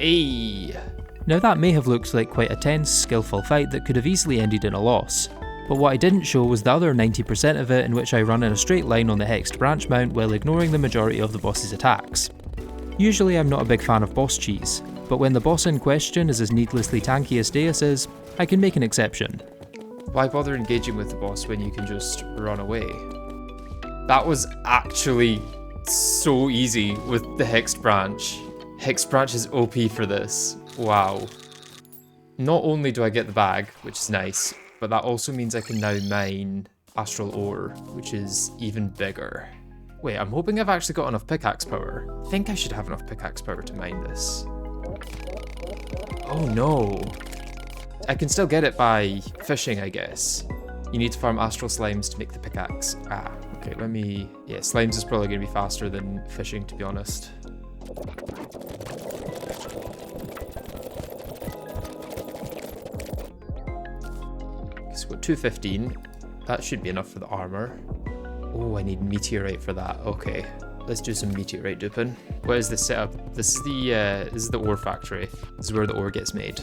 Ayy. Now that may have looked like quite a tense, skillful fight that could have easily ended in a loss, but what I didn't show was the other 90% of it in which I run in a straight line on the hexed branch mount while ignoring the majority of the boss's attacks. Usually I'm not a big fan of boss cheese, but when the boss in question is as needlessly tanky as Deus is, I can make an exception. Why bother engaging with the boss when you can just run away? That was actually so easy with the hexed branch. Hexed branch is OP for this. Wow. Not only do I get the bag, which is nice, but that also means I can now mine Astral ore, which is even bigger. Wait, I'm hoping I've actually got enough pickaxe power. I think I should have enough pickaxe power to mine this. Oh no. I can still get it by fishing, I guess. You need to farm Astral slimes to make the pickaxe. Ah, okay, let me... Yeah, slimes is probably going to be faster than fishing, to be honest. So we're 215. That should be enough for the armor. Oh, I need meteorite for that. Okay, let's do some meteorite duping. What is this setup? This is the ore factory. This is where the ore gets made.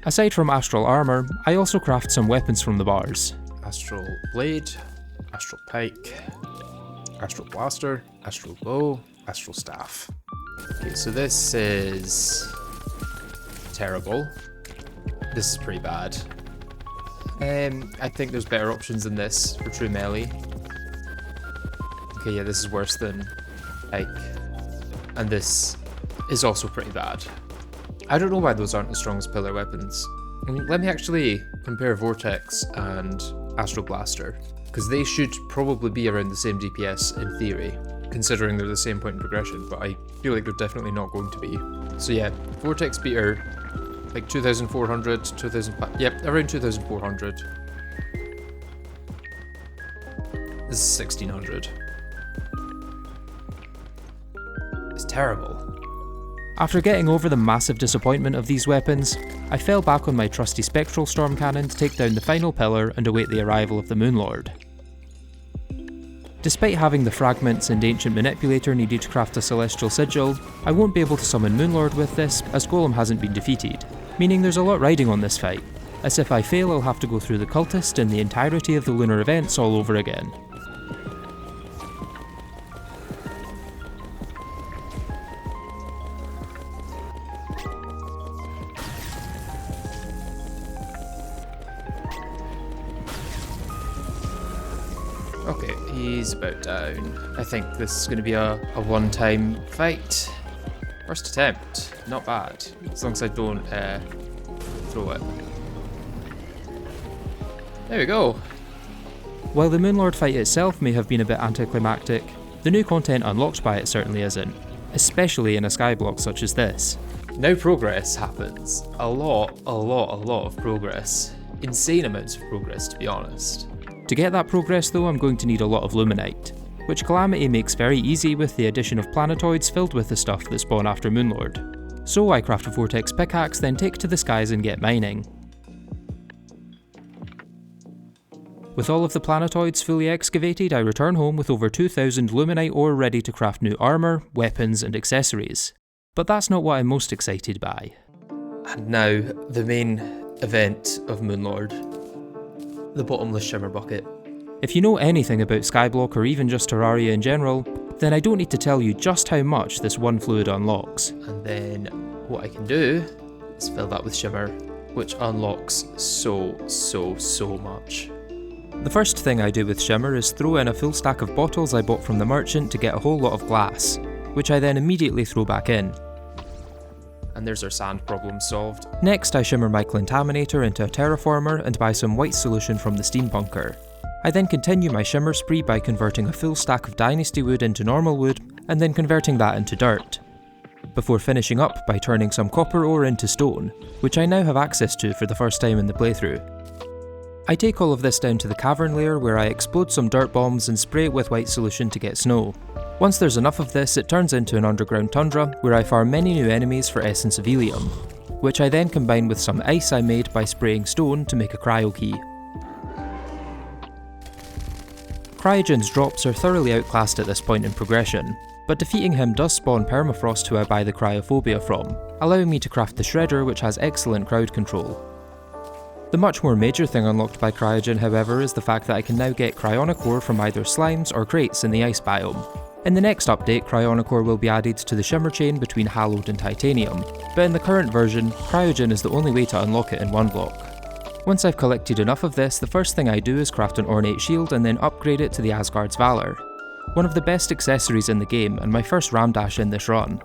Aside from Astral armor, I also craft some weapons from the bars. Astral blade, Astral pike, Astral blaster, Astral bow, Astral staff. Okay, so this is terrible. This is pretty bad. I think there's better options than this for true melee. Okay, yeah, this is worse than Pike. And this is also pretty bad. I don't know why those aren't as strong as pillar weapons. I mean, let me actually compare Vortex and Astral Blaster, because they should probably be around the same DPS in theory, considering they're the same point in progression, but I feel like they're definitely not going to be. So yeah, Vortex beater, like 2,400, 2,000, yep, around 2,400. This is 1,600. It's terrible. After getting over the massive disappointment of these weapons, I fell back on my trusty Spectral Storm Cannon to take down the final pillar and await the arrival of the Moonlord. Despite having the fragments and ancient manipulator needed to craft a celestial sigil, I won't be able to summon Moonlord with this as Golem hasn't been defeated, meaning there's a lot riding on this fight, as if I fail I'll have to go through the Cultist and the entirety of the lunar events all over again. Okay, he's about down. I think this is going to be a one-time fight. First attempt, not bad, as long as I don't throw it. There we go. While the Moonlord fight itself may have been a bit anticlimactic, the new content unlocked by it certainly isn't, especially in a skyblock such as this. Now progress happens. A lot of progress. Insane amounts of progress, to be honest. To get that progress though, I'm going to need a lot of Luminite, which Calamity makes very easy with the addition of planetoids filled with the stuff that spawn after Moonlord. So I craft a Vortex pickaxe, then take to the skies and get mining. With all of the planetoids fully excavated, I return home with over 2,000 Luminite ore ready to craft new armour, weapons and accessories. But that's not what I'm most excited by. And now, the main event of Moonlord. The bottomless Shimmer bucket. If you know anything about Skyblock or even just Terraria in general, then I don't need to tell you just how much this one fluid unlocks. And then what I can do is fill that with Shimmer, which unlocks so much. The first thing I do with Shimmer is throw in a full stack of bottles I bought from the merchant to get a whole lot of glass, which I then immediately throw back in. And there's our sand problem solved. Next I shimmer my Contaminator into a terraformer and buy some white solution from the steam bunker. I then continue my shimmer spree by converting a full stack of dynasty wood into normal wood and then converting that into dirt, before finishing up by turning some copper ore into stone, which I now have access to for the first time in the playthrough. I take all of this down to the cavern layer where I explode some dirt bombs and spray it with white solution to get snow. Once there's enough of this, it turns into an underground tundra where I farm many new enemies for Essence of Helium, which I then combine with some ice I made by spraying stone to make a cryo key. Cryogen's drops are thoroughly outclassed at this point in progression, but defeating him does spawn permafrost who I buy the cryophobia from, allowing me to craft the shredder which has excellent crowd control. The much more major thing unlocked by Cryogen, however, is the fact that I can now get cryonic ore from either slimes or crates in the ice biome. In the next update, cryonic ore will be added to the shimmer chain between hallowed and titanium, but in the current version, Cryogen is the only way to unlock it in one block. Once I've collected enough of this, the first thing I do is craft an ornate shield and then upgrade it to the Asgard's Valor. One of the best accessories in the game and my first ram dash in this run.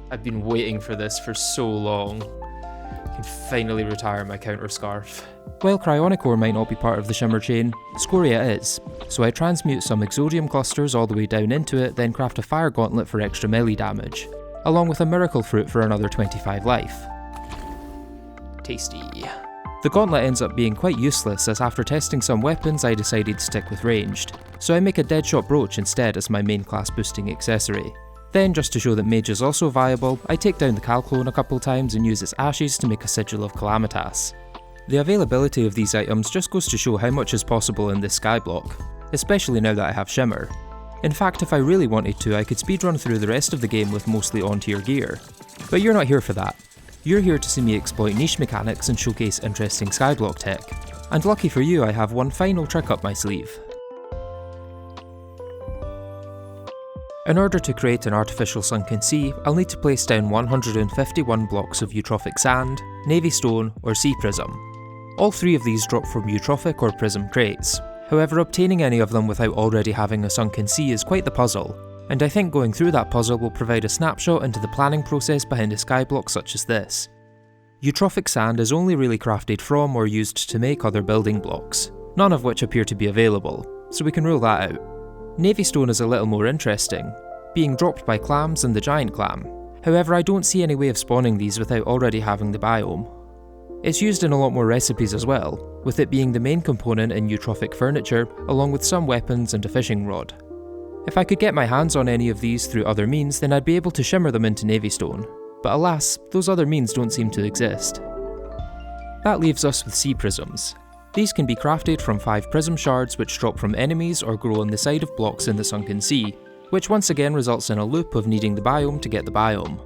I've been waiting for this for so long. I can finally retire my counter scarf. While cryonic ore might not be part of the shimmer chain, scoria is, so I transmute some exodium clusters all the way down into it, then craft a fire gauntlet for extra melee damage, along with a miracle fruit for another 25 life. Tasty. The gauntlet ends up being quite useless as after testing some weapons I decided to stick with ranged, so I make a deadshot brooch instead as my main class boosting accessory. Then, just to show that mage is also viable, I take down the Calclone a couple times and use its ashes to make a sigil of Calamitas. The availability of these items just goes to show how much is possible in this skyblock, especially now that I have Shimmer. In fact, if I really wanted to, I could speedrun through the rest of the game with mostly on-tier gear. But you're not here for that. You're here to see me exploit niche mechanics and showcase interesting skyblock tech. And lucky for you, I have one final trick up my sleeve. In order to create an artificial sunken sea, I'll need to place down 151 blocks of eutrophic sand, Navy Stone, or Sea Prism. All three of these drop from Eutrophic or Prism crates. However, obtaining any of them without already having a Sunken Sea is quite the puzzle, and I think going through that puzzle will provide a snapshot into the planning process behind a skyblock such as this. Eutrophic sand is only really crafted from or used to make other building blocks, none of which appear to be available, so we can rule that out. Navy Stone is a little more interesting, being dropped by clams and the giant clam. However, I don't see any way of spawning these without already having the biome. It's used in a lot more recipes as well, with it being the main component in eutrophic furniture, along with some weapons and a fishing rod. If I could get my hands on any of these through other means, then I'd be able to shimmer them into Navy Stone, but alas, those other means don't seem to exist. That leaves us with Sea Prisms. These can be crafted from 5 prism shards which drop from enemies or grow on the side of blocks in the Sunken Sea, which once again results in a loop of needing the biome to get the biome.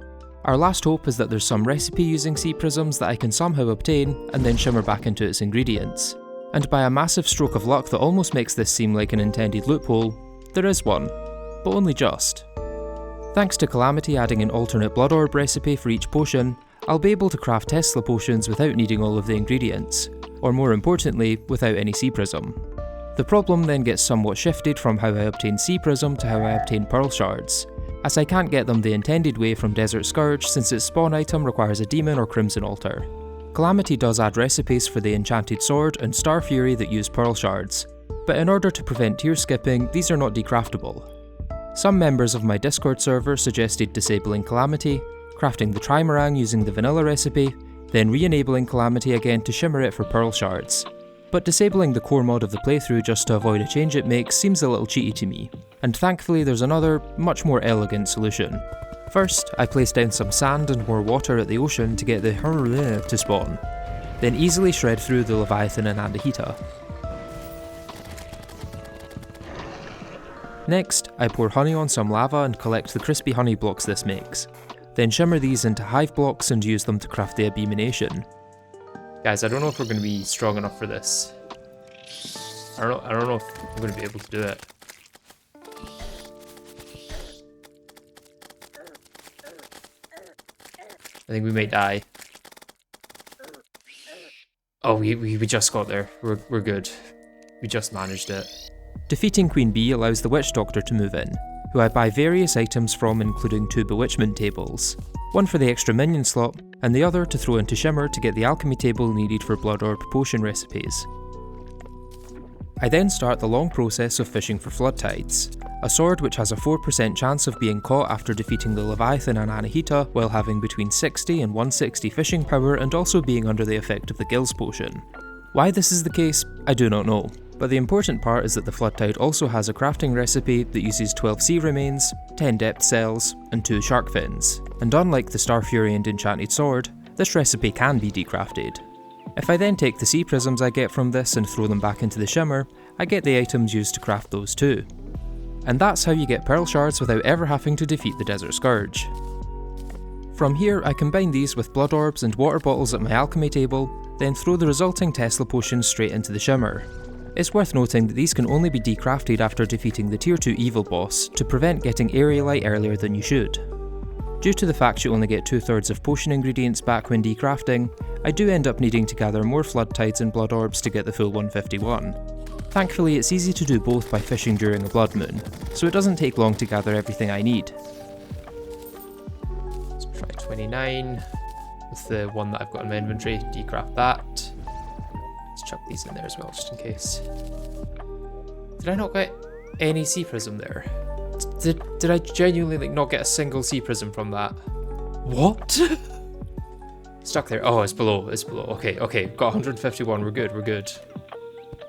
Our last hope is that there's some recipe using Sea Prisms that I can somehow obtain and then shimmer back into its ingredients. And by a massive stroke of luck that almost makes this seem like an intended loophole, there is one, but only just. Thanks to Calamity adding an alternate blood orb recipe for each potion, I'll be able to craft Tesla potions without needing all of the ingredients, or more importantly, without any Sea Prism. The problem then gets somewhat shifted from how I obtain Sea Prism to how I obtain Pearl Shards, as I can't get them the intended way from Desert Scourge since its spawn item requires a Demon or Crimson Altar. Calamity does add recipes for the Enchanted Sword and Star Fury that use Pearl Shards, but in order to prevent tier skipping, these are not decraftable. Some members of my Discord server suggested disabling Calamity, crafting the Trimarang using the vanilla recipe, then re-enabling Calamity again to shimmer it for Pearl Shards. But disabling the core mod of the playthrough just to avoid a change it makes seems a little cheaty to me, and thankfully there's another, much more elegant solution. First, I place down some sand and more water at the ocean to get the to spawn, then easily shred through the Leviathan and Anahita. Next, I pour honey on some lava and collect the crispy honey blocks this makes, then shimmer these into hive blocks and use them to craft the Abomination. Guys, I don't know if we're going to be strong enough for this. I don't know if we're going to be able to do it. I think we may die. Oh, we just got there. We're good. We just managed it. Defeating Queen Bee allows the Witch Doctor to move in, who I buy various items from, including 2 bewitchment tables. One for the extra minion slot, and the other to throw into Shimmer to get the alchemy table needed for Blood Orb potion recipes. I then start the long process of fishing for Flood Tides, a sword which has a 4% chance of being caught after defeating the Leviathan and Anahita while having between 60 and 160 fishing power and also being under the effect of the Gills potion. Why this is the case, I do not know, but the important part is that the Flood Tide also has a crafting recipe that uses 12 sea remains, 10 depth cells, and 2 shark fins, and unlike the Star Fury and Enchanted Sword, this recipe can be decrafted. If I then take the Sea Prisms I get from this and throw them back into the Shimmer, I get the items used to craft those too. And that's how you get Pearl Shards without ever having to defeat the Desert Scourge. From here, I combine these with blood orbs and water bottles at my alchemy table, then throw the resulting Tesla potions straight into the Shimmer. It's worth noting that these can only be decrafted after defeating the tier 2 evil boss to prevent getting Aerialite earlier than you should. Due to the fact you only get 2/3 of potion ingredients back when decrafting, I do end up needing to gather more Flood Tides and blood orbs to get the full 151. Thankfully, it's easy to do both by fishing during a blood moon, so it doesn't take long to gather everything I need. Let's try 29 with the one that I've got in my inventory, decraft that. Let's chuck these in there as well, just in case. Did I not get any Sea Prism there? Did I genuinely not get a single Sea Prism from that? What? Stuck there. Oh, it's below. Okay, got 151, we're good.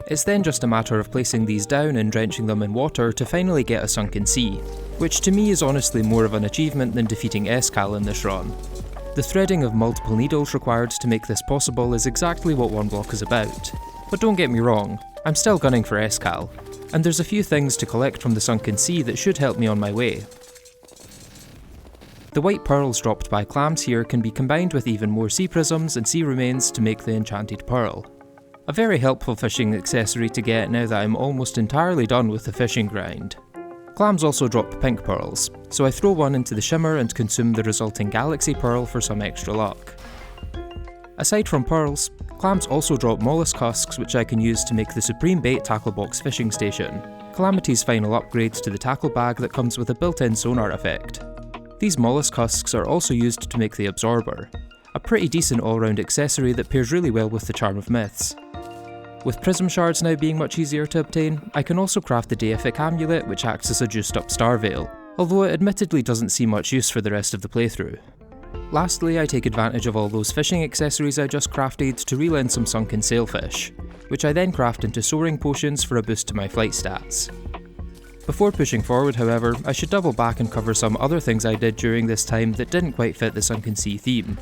It's then just a matter of placing these down and drenching them in water to finally get a Sunken Sea, which to me is honestly more of an achievement than defeating Escal in this run. The threading of multiple needles required to make this possible is exactly what one block is about. But don't get me wrong, I'm still gunning for Escal, and there's a few things to collect from the Sunken Sea that should help me on my way. The white pearls dropped by clams here can be combined with even more Sea Prisms and Sea Remains to make the Enchanted Pearl. A very helpful fishing accessory to get now that I'm almost entirely done with the fishing grind. Clams also drop pink pearls, so I throw one into the Shimmer and consume the resulting Galaxy Pearl for some extra luck. Aside from pearls, clams also drop mollusk husks which I can use to make the Supreme Bait tackle box fishing station, Calamity's final upgrade to the tackle bag that comes with a built-in sonar effect. These mollusk husks are also used to make the Absorber, a pretty decent all-round accessory that pairs really well with the Charm of Myths. With prism shards now being much easier to obtain, I can also craft the Deific Amulet which acts as a juiced up star veil, although it admittedly doesn't see much use for the rest of the playthrough. Lastly, I take advantage of all those fishing accessories I just crafted to reel in some sunken sailfish, which I then craft into soaring potions for a boost to my flight stats. Before pushing forward however, I should double back and cover some other things I did during this time that didn't quite fit the Sunken Sea theme.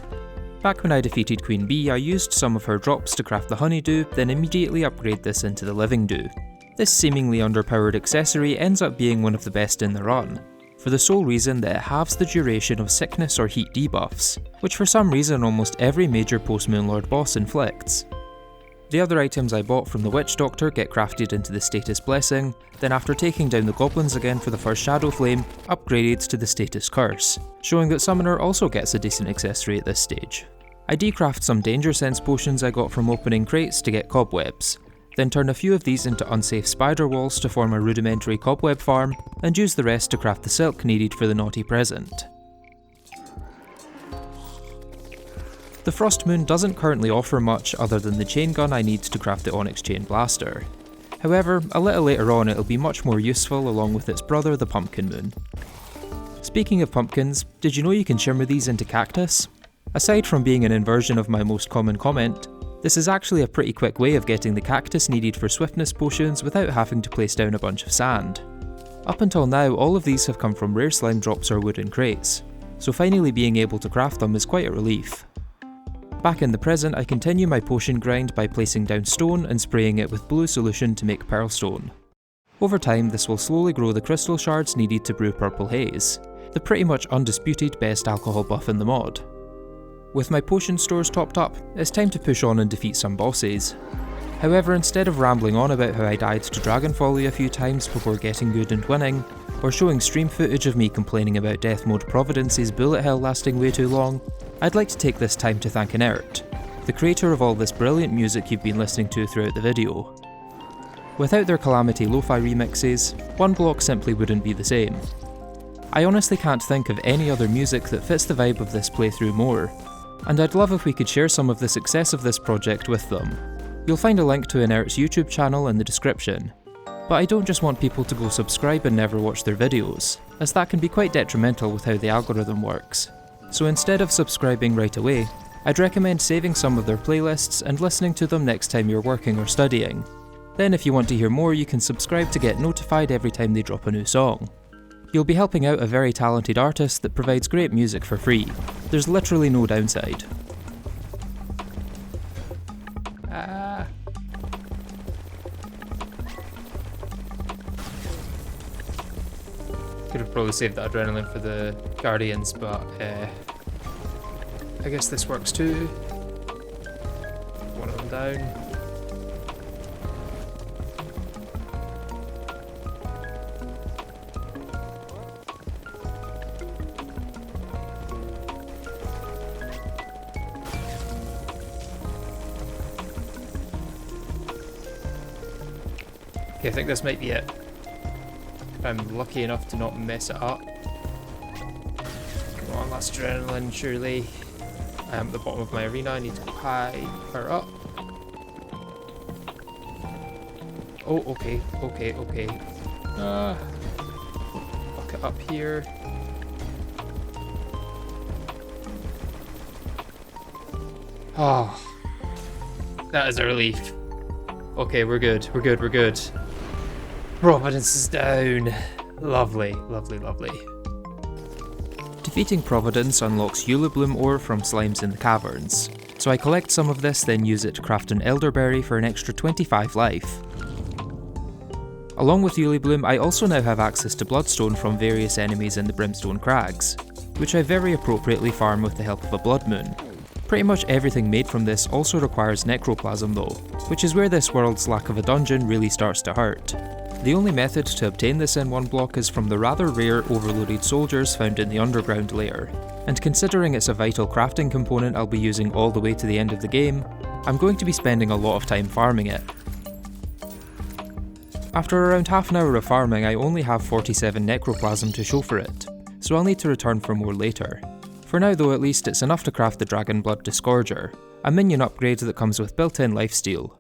Back when I defeated Queen Bee, I used some of her drops to craft the Honeydew, then immediately upgrade this into the Living Dew. This seemingly underpowered accessory ends up being one of the best in the run, for the sole reason that it halves the duration of sickness or heat debuffs, which for some reason almost every major post-Moonlord boss inflicts. The other items I bought from the Witch Doctor get crafted into the Status Blessing, then after taking down the goblins again for the first Shadow Flame, upgraded to the Status Curse, showing that Summoner also gets a decent accessory at this stage. I decraft some Danger Sense potions I got from opening crates to get cobwebs, then turn a few of these into unsafe spider walls to form a rudimentary cobweb farm, and use the rest to craft the silk needed for the Naughty Present. The Frost Moon doesn't currently offer much other than the chain gun I need to craft the Onyx Chain Blaster. However, a little later on it'll be much more useful along with its brother the Pumpkin Moon. Speaking of pumpkins, did you know you can shimmer these into cactus? Aside from being an inversion of my most common comment, this is actually a pretty quick way of getting the cactus needed for swiftness potions without having to place down a bunch of sand. Up until now, all of these have come from rare slime drops or wooden crates, so finally being able to craft them is quite a relief. Back in the present, I continue my potion grind by placing down stone and spraying it with blue solution to make pearlstone. Over time, this will slowly grow the crystal shards needed to brew Purple Haze, the pretty much undisputed best alcohol buff in the mod. With my potion stores topped up, it's time to push on and defeat some bosses. However, instead of rambling on about how I died to Dragon Folly a few times before getting good and winning, or showing stream footage of me complaining about Death Mode Providence's bullet hell lasting way too long, I'd like to take this time to thank Inert, the creator of all this brilliant music you've been listening to throughout the video. Without their Calamity lo-fi remixes, one block simply wouldn't be the same. I honestly can't think of any other music that fits the vibe of this playthrough more, and I'd love if we could share some of the success of this project with them. You'll find a link to Inert's YouTube channel in the description. But I don't just want people to go subscribe and never watch their videos, as that can be quite detrimental with how the algorithm works. So instead of subscribing right away, I'd recommend saving some of their playlists and listening to them next time you're working or studying. Then if you want to hear more, you can subscribe to get notified every time they drop a new song. You'll be helping out a very talented artist that provides great music for free. There's literally no downside. Could have probably saved that adrenaline for the Guardians, but I guess this works too. One of them down. Okay, I think this might be it. If I'm lucky enough to not mess it up. Come on, last adrenaline, surely. I am at the bottom of my arena, I need to go higher up. Oh, okay. Look it up here. Oh, that is a relief. Okay, we're good. Providence is down. Lovely. Defeating Providence unlocks Eulibloom ore from slimes in the caverns, so I collect some of this, then use it to craft an elderberry for an extra 25 life. Along with Eulibloom, I also now have access to Bloodstone from various enemies in the Brimstone crags, which I very appropriately farm with the help of a Blood Moon. Pretty much everything made from this also requires Necroplasm though, which is where this world's lack of a dungeon really starts to hurt. The only method to obtain this in one block is from the rather rare overloaded soldiers found in the underground layer, and considering it's a vital crafting component I'll be using all the way to the end of the game, I'm going to be spending a lot of time farming it. After around half an hour of farming, I only have 47 necroplasm to show for it, so I'll need to return for more later. For now though, at least it's enough to craft the Dragon Blood Disgorger, a minion upgrade that comes with built-in lifesteal.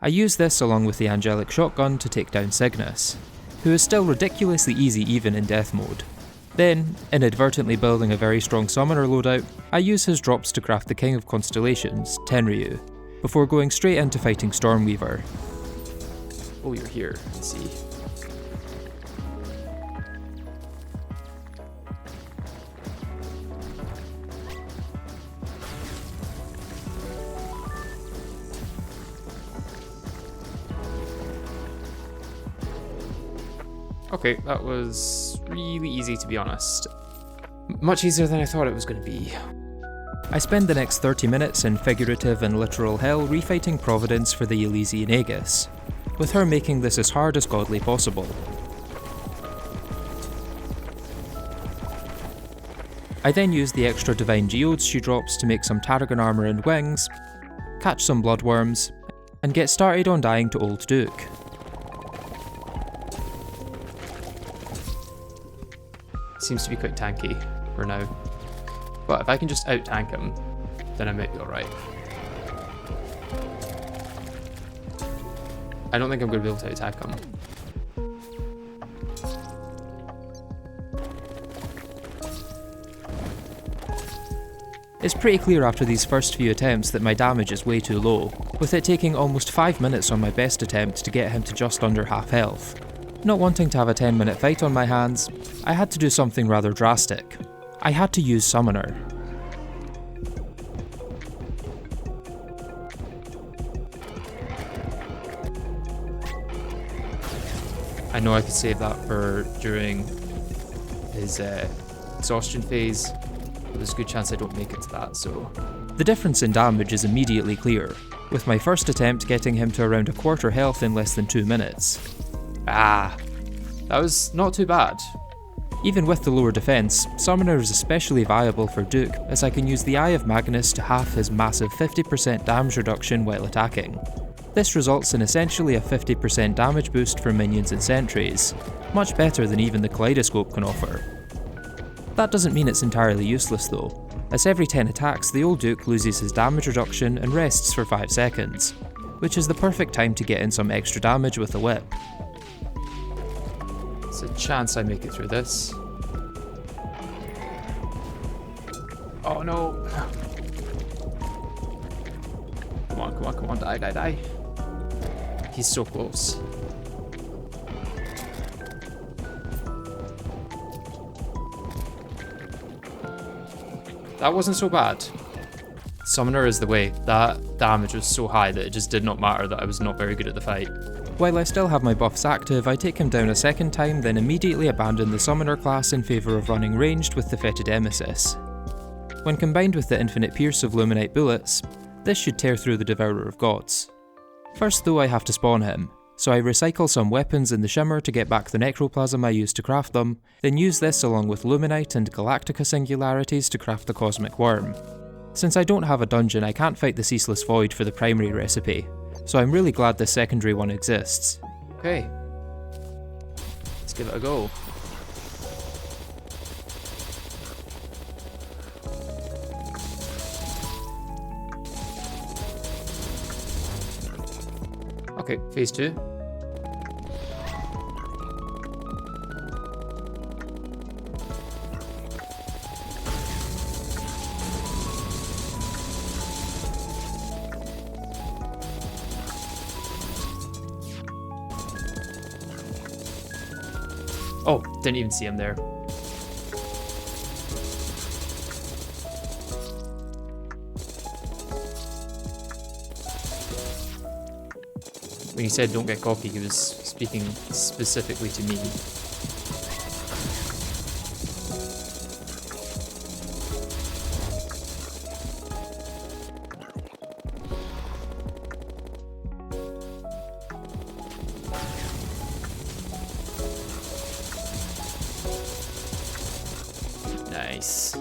I use this along with the Angelic Shotgun to take down Cygnus, who is still ridiculously easy even in death mode. Then, inadvertently building a very strong summoner loadout, I use his drops to craft the King of Constellations, Tenryu, before going straight into fighting Stormweaver. Oh, you're here. Let's see. Okay, that was really easy to be honest. Much easier than I thought it was going to be. I spend the next 30 minutes in figurative and literal hell refighting Providence for the Elysian Aegis, with her making this as hard as godly possible. I then use the extra divine geodes she drops to make some Tarragon armour and wings, catch some bloodworms, and get started on dying to Old Duke. Seems to be quite tanky for now. But if I can just out-tank him, then I might be alright. I don't think I'm going to be able to out-tank him. It's pretty clear after these first few attempts that my damage is way too low, with it taking almost 5 minutes on my best attempt to get him to just under half health. Not wanting to have a 10-minute fight on my hands, I had to do something rather drastic. I had to use Summoner. I know I could save that for during his exhaustion phase, but there's a good chance I don't make it to that, so... The difference in damage is immediately clear, with my first attempt getting him to around a quarter health in less than 2 minutes. Ah, that was not too bad. Even with the lower defense, Summoner is especially viable for Duke, as I can use the Eye of Magnus to halve his massive 50% damage reduction while attacking. This results in essentially a 50% damage boost for minions and sentries, much better than even the Kaleidoscope can offer. That doesn't mean it's entirely useless though, as every 10 attacks the old Duke loses his damage reduction and rests for 5 seconds, which is the perfect time to get in some extra damage with the whip. There's a chance I make it through this. Oh no! Come on, come on, come on, die, die, die. He's so close. That wasn't so bad. Summoner is the way. That damage was so high that it just did not matter that I was not very good at the fight. While I still have my buffs active, I take him down a second time, then immediately abandon the Summoner class in favour of running ranged with the Fetid Emesis. When combined with the Infinite Pierce of Luminite bullets, this should tear through the Devourer of Gods. First though I have to spawn him, so I recycle some weapons in the Shimmer to get back the necroplasm I used to craft them, then use this along with Luminite and Galactica singularities to craft the Cosmic Worm. Since I don't have a dungeon, I can't fight the Ceaseless Void for the primary recipe, so I'm really glad this secondary one exists. Okay. Let's give it a go. Okay, phase 2. Oh, didn't even see him there. When he said don't get cocky, he was speaking specifically to me. Nice.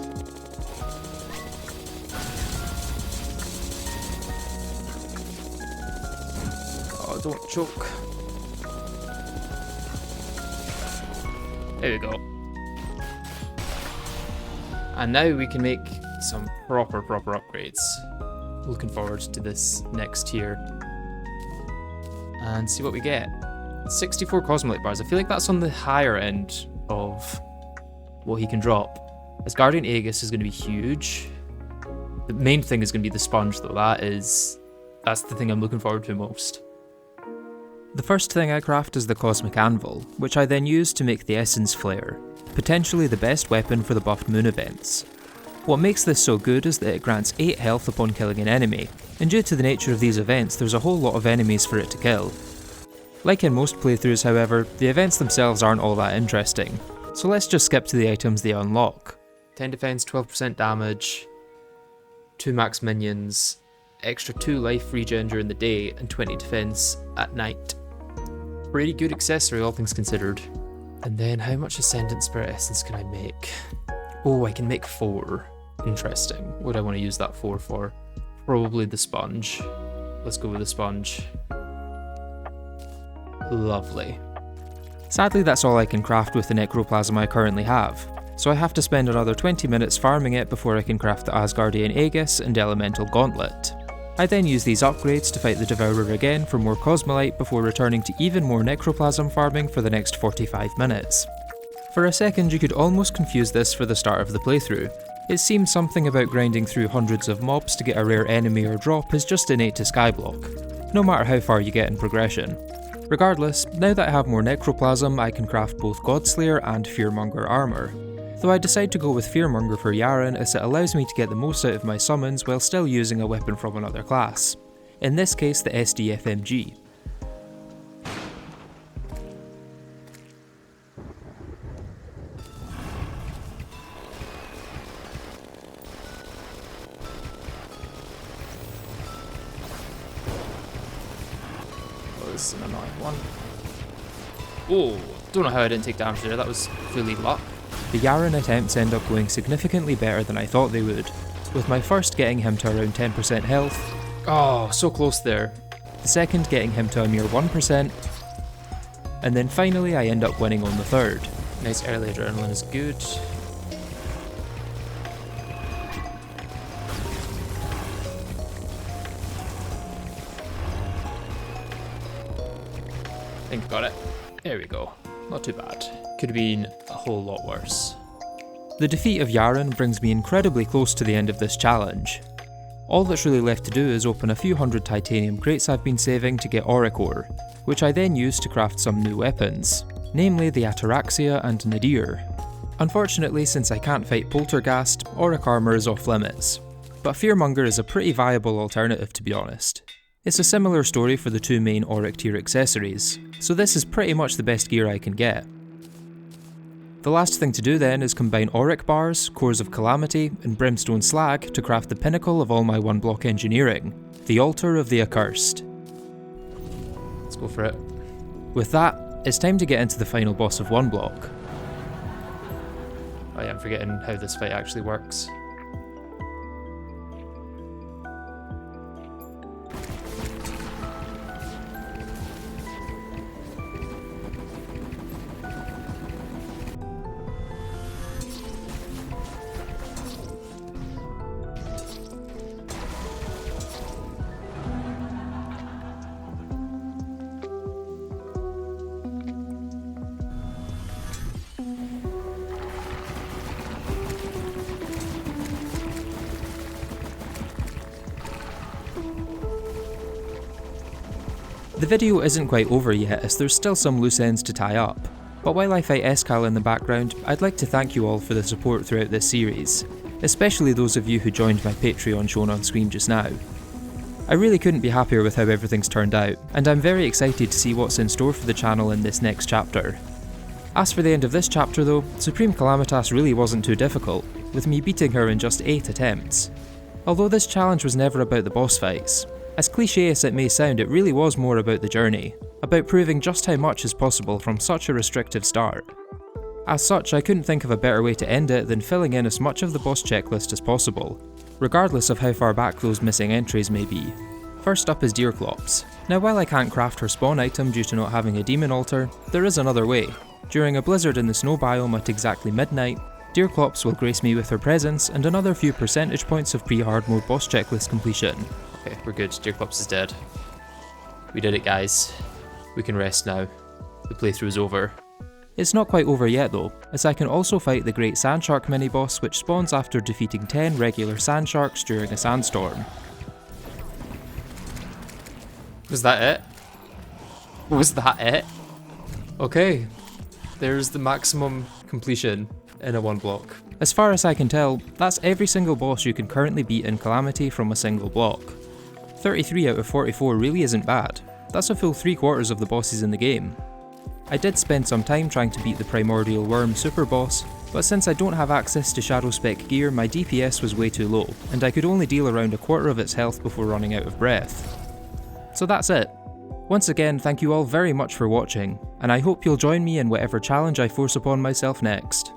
don't choke. There we go. And now we can make some proper upgrades. Looking forward to this next tier. And see what we get. 64 Cosmolite bars. I feel like that's on the higher end of what he can drop. Asgardian Aegis is going to be huge. The main thing is going to be the sponge though. That's the thing I'm looking forward to most. The first thing I craft is the Cosmic Anvil, which I then use to make the Essence Flare, potentially the best weapon for the buffed moon events. What makes this so good is that it grants 8 health upon killing an enemy, and due to the nature of these events there's a whole lot of enemies for it to kill. Like in most playthroughs however, the events themselves aren't all that interesting, so let's just skip to the items they unlock. 10 defense, 12% damage, 2 max minions, extra 2 life regen during the day, and 20 defense at night. Pretty good accessory all things considered. And then how much Ascendant Spirit Essence can I make? Oh, I can make 4. Interesting. What do I want to use that for? Probably the sponge. Let's go with the sponge. Lovely. Sadly that's all I can craft with the Necroplasm I currently have, so I have to spend another 20 minutes farming it before I can craft the Asgardian Aegis and Elemental Gauntlet. I then use these upgrades to fight the Devourer again for more Cosmolite before returning to even more Necroplasm farming for the next 45 minutes. For a second you could almost confuse this for the start of the playthrough. It seems something about grinding through hundreds of mobs to get a rare enemy or drop is just innate to Skyblock, no matter how far you get in progression. Regardless, now that I have more Necroplasm I can craft both Godslayer and Fearmonger armour. Though I decide to go with Fearmonger for Yharon as it allows me to get the most out of my summons while still using a weapon from another class. In this case the SDFMG. Oh, this is an annoying one. Oh, don't know how I didn't take damage there, that was fully luck. The Yharon attempts end up going significantly better than I thought they would, with my first getting him to around 10% health. Oh, so close there. The second getting him to a mere 1%, and then finally I end up winning on the third. Nice early adrenaline is good. I think I got it. There we go. Not too bad. Could have been a whole lot worse. The defeat of Yharon brings me incredibly close to the end of this challenge. All that's really left to do is open a few hundred titanium crates I've been saving to get auric ore, which I then use to craft some new weapons, namely the Ataraxia and Nadir. Unfortunately, since I can't fight Poltergast, auric armour is off limits, but Fearmonger is a pretty viable alternative to be honest. It's a similar story for the 2 main auric tier accessories, so this is pretty much the best gear I can get. The last thing to do then is combine auric bars, cores of Calamity, and Brimstone slag to craft the pinnacle of all my 1-block engineering, the Altar of the Accursed. Let's go for it. With that, it's time to get into the final boss of 1-block. Oh yeah, I'm forgetting how this fight actually works. The video isn't quite over yet as there's still some loose ends to tie up, but while I fight Escal in the background, I'd like to thank you all for the support throughout this series, especially those of you who joined my Patreon shown on screen just now. I really couldn't be happier with how everything's turned out, and I'm very excited to see what's in store for the channel in this next chapter. As for the end of this chapter though, Supreme Calamitas really wasn't too difficult, with me beating her in just 8 attempts. Although this challenge was never about the boss fights, as cliché as it may sound, it really was more about the journey, about proving just how much is possible from such a restrictive start. As such, I couldn't think of a better way to end it than filling in as much of the boss checklist as possible, regardless of how far back those missing entries may be. First up is Deerclops. Now while I can't craft her spawn item due to not having a demon altar, there is another way. During a blizzard in the snow biome at exactly midnight, Deerclops will grace me with her presence and another few percentage points of pre-hard mode boss checklist completion. Okay, we're good. Deerclops is dead. We did it, guys. We can rest now. The playthrough is over. It's not quite over yet though, as I can also fight the Great Sandshark mini-boss which spawns after defeating 10 regular sandsharks during a sandstorm. Was that it? Was that it? Okay. There's the maximum completion in a one block. As far as I can tell, that's every single boss you can currently beat in Calamity from a single block. 33 out of 44 really isn't bad. That's a full 3/4 of the bosses in the game. I did spend some time trying to beat the Primordial Worm super boss, but since I don't have access to Shadow Spec gear, my DPS was way too low, and I could only deal around 1/4 of its health before running out of breath. So that's it. Once again, thank you all very much for watching, and I hope you'll join me in whatever challenge I force upon myself next.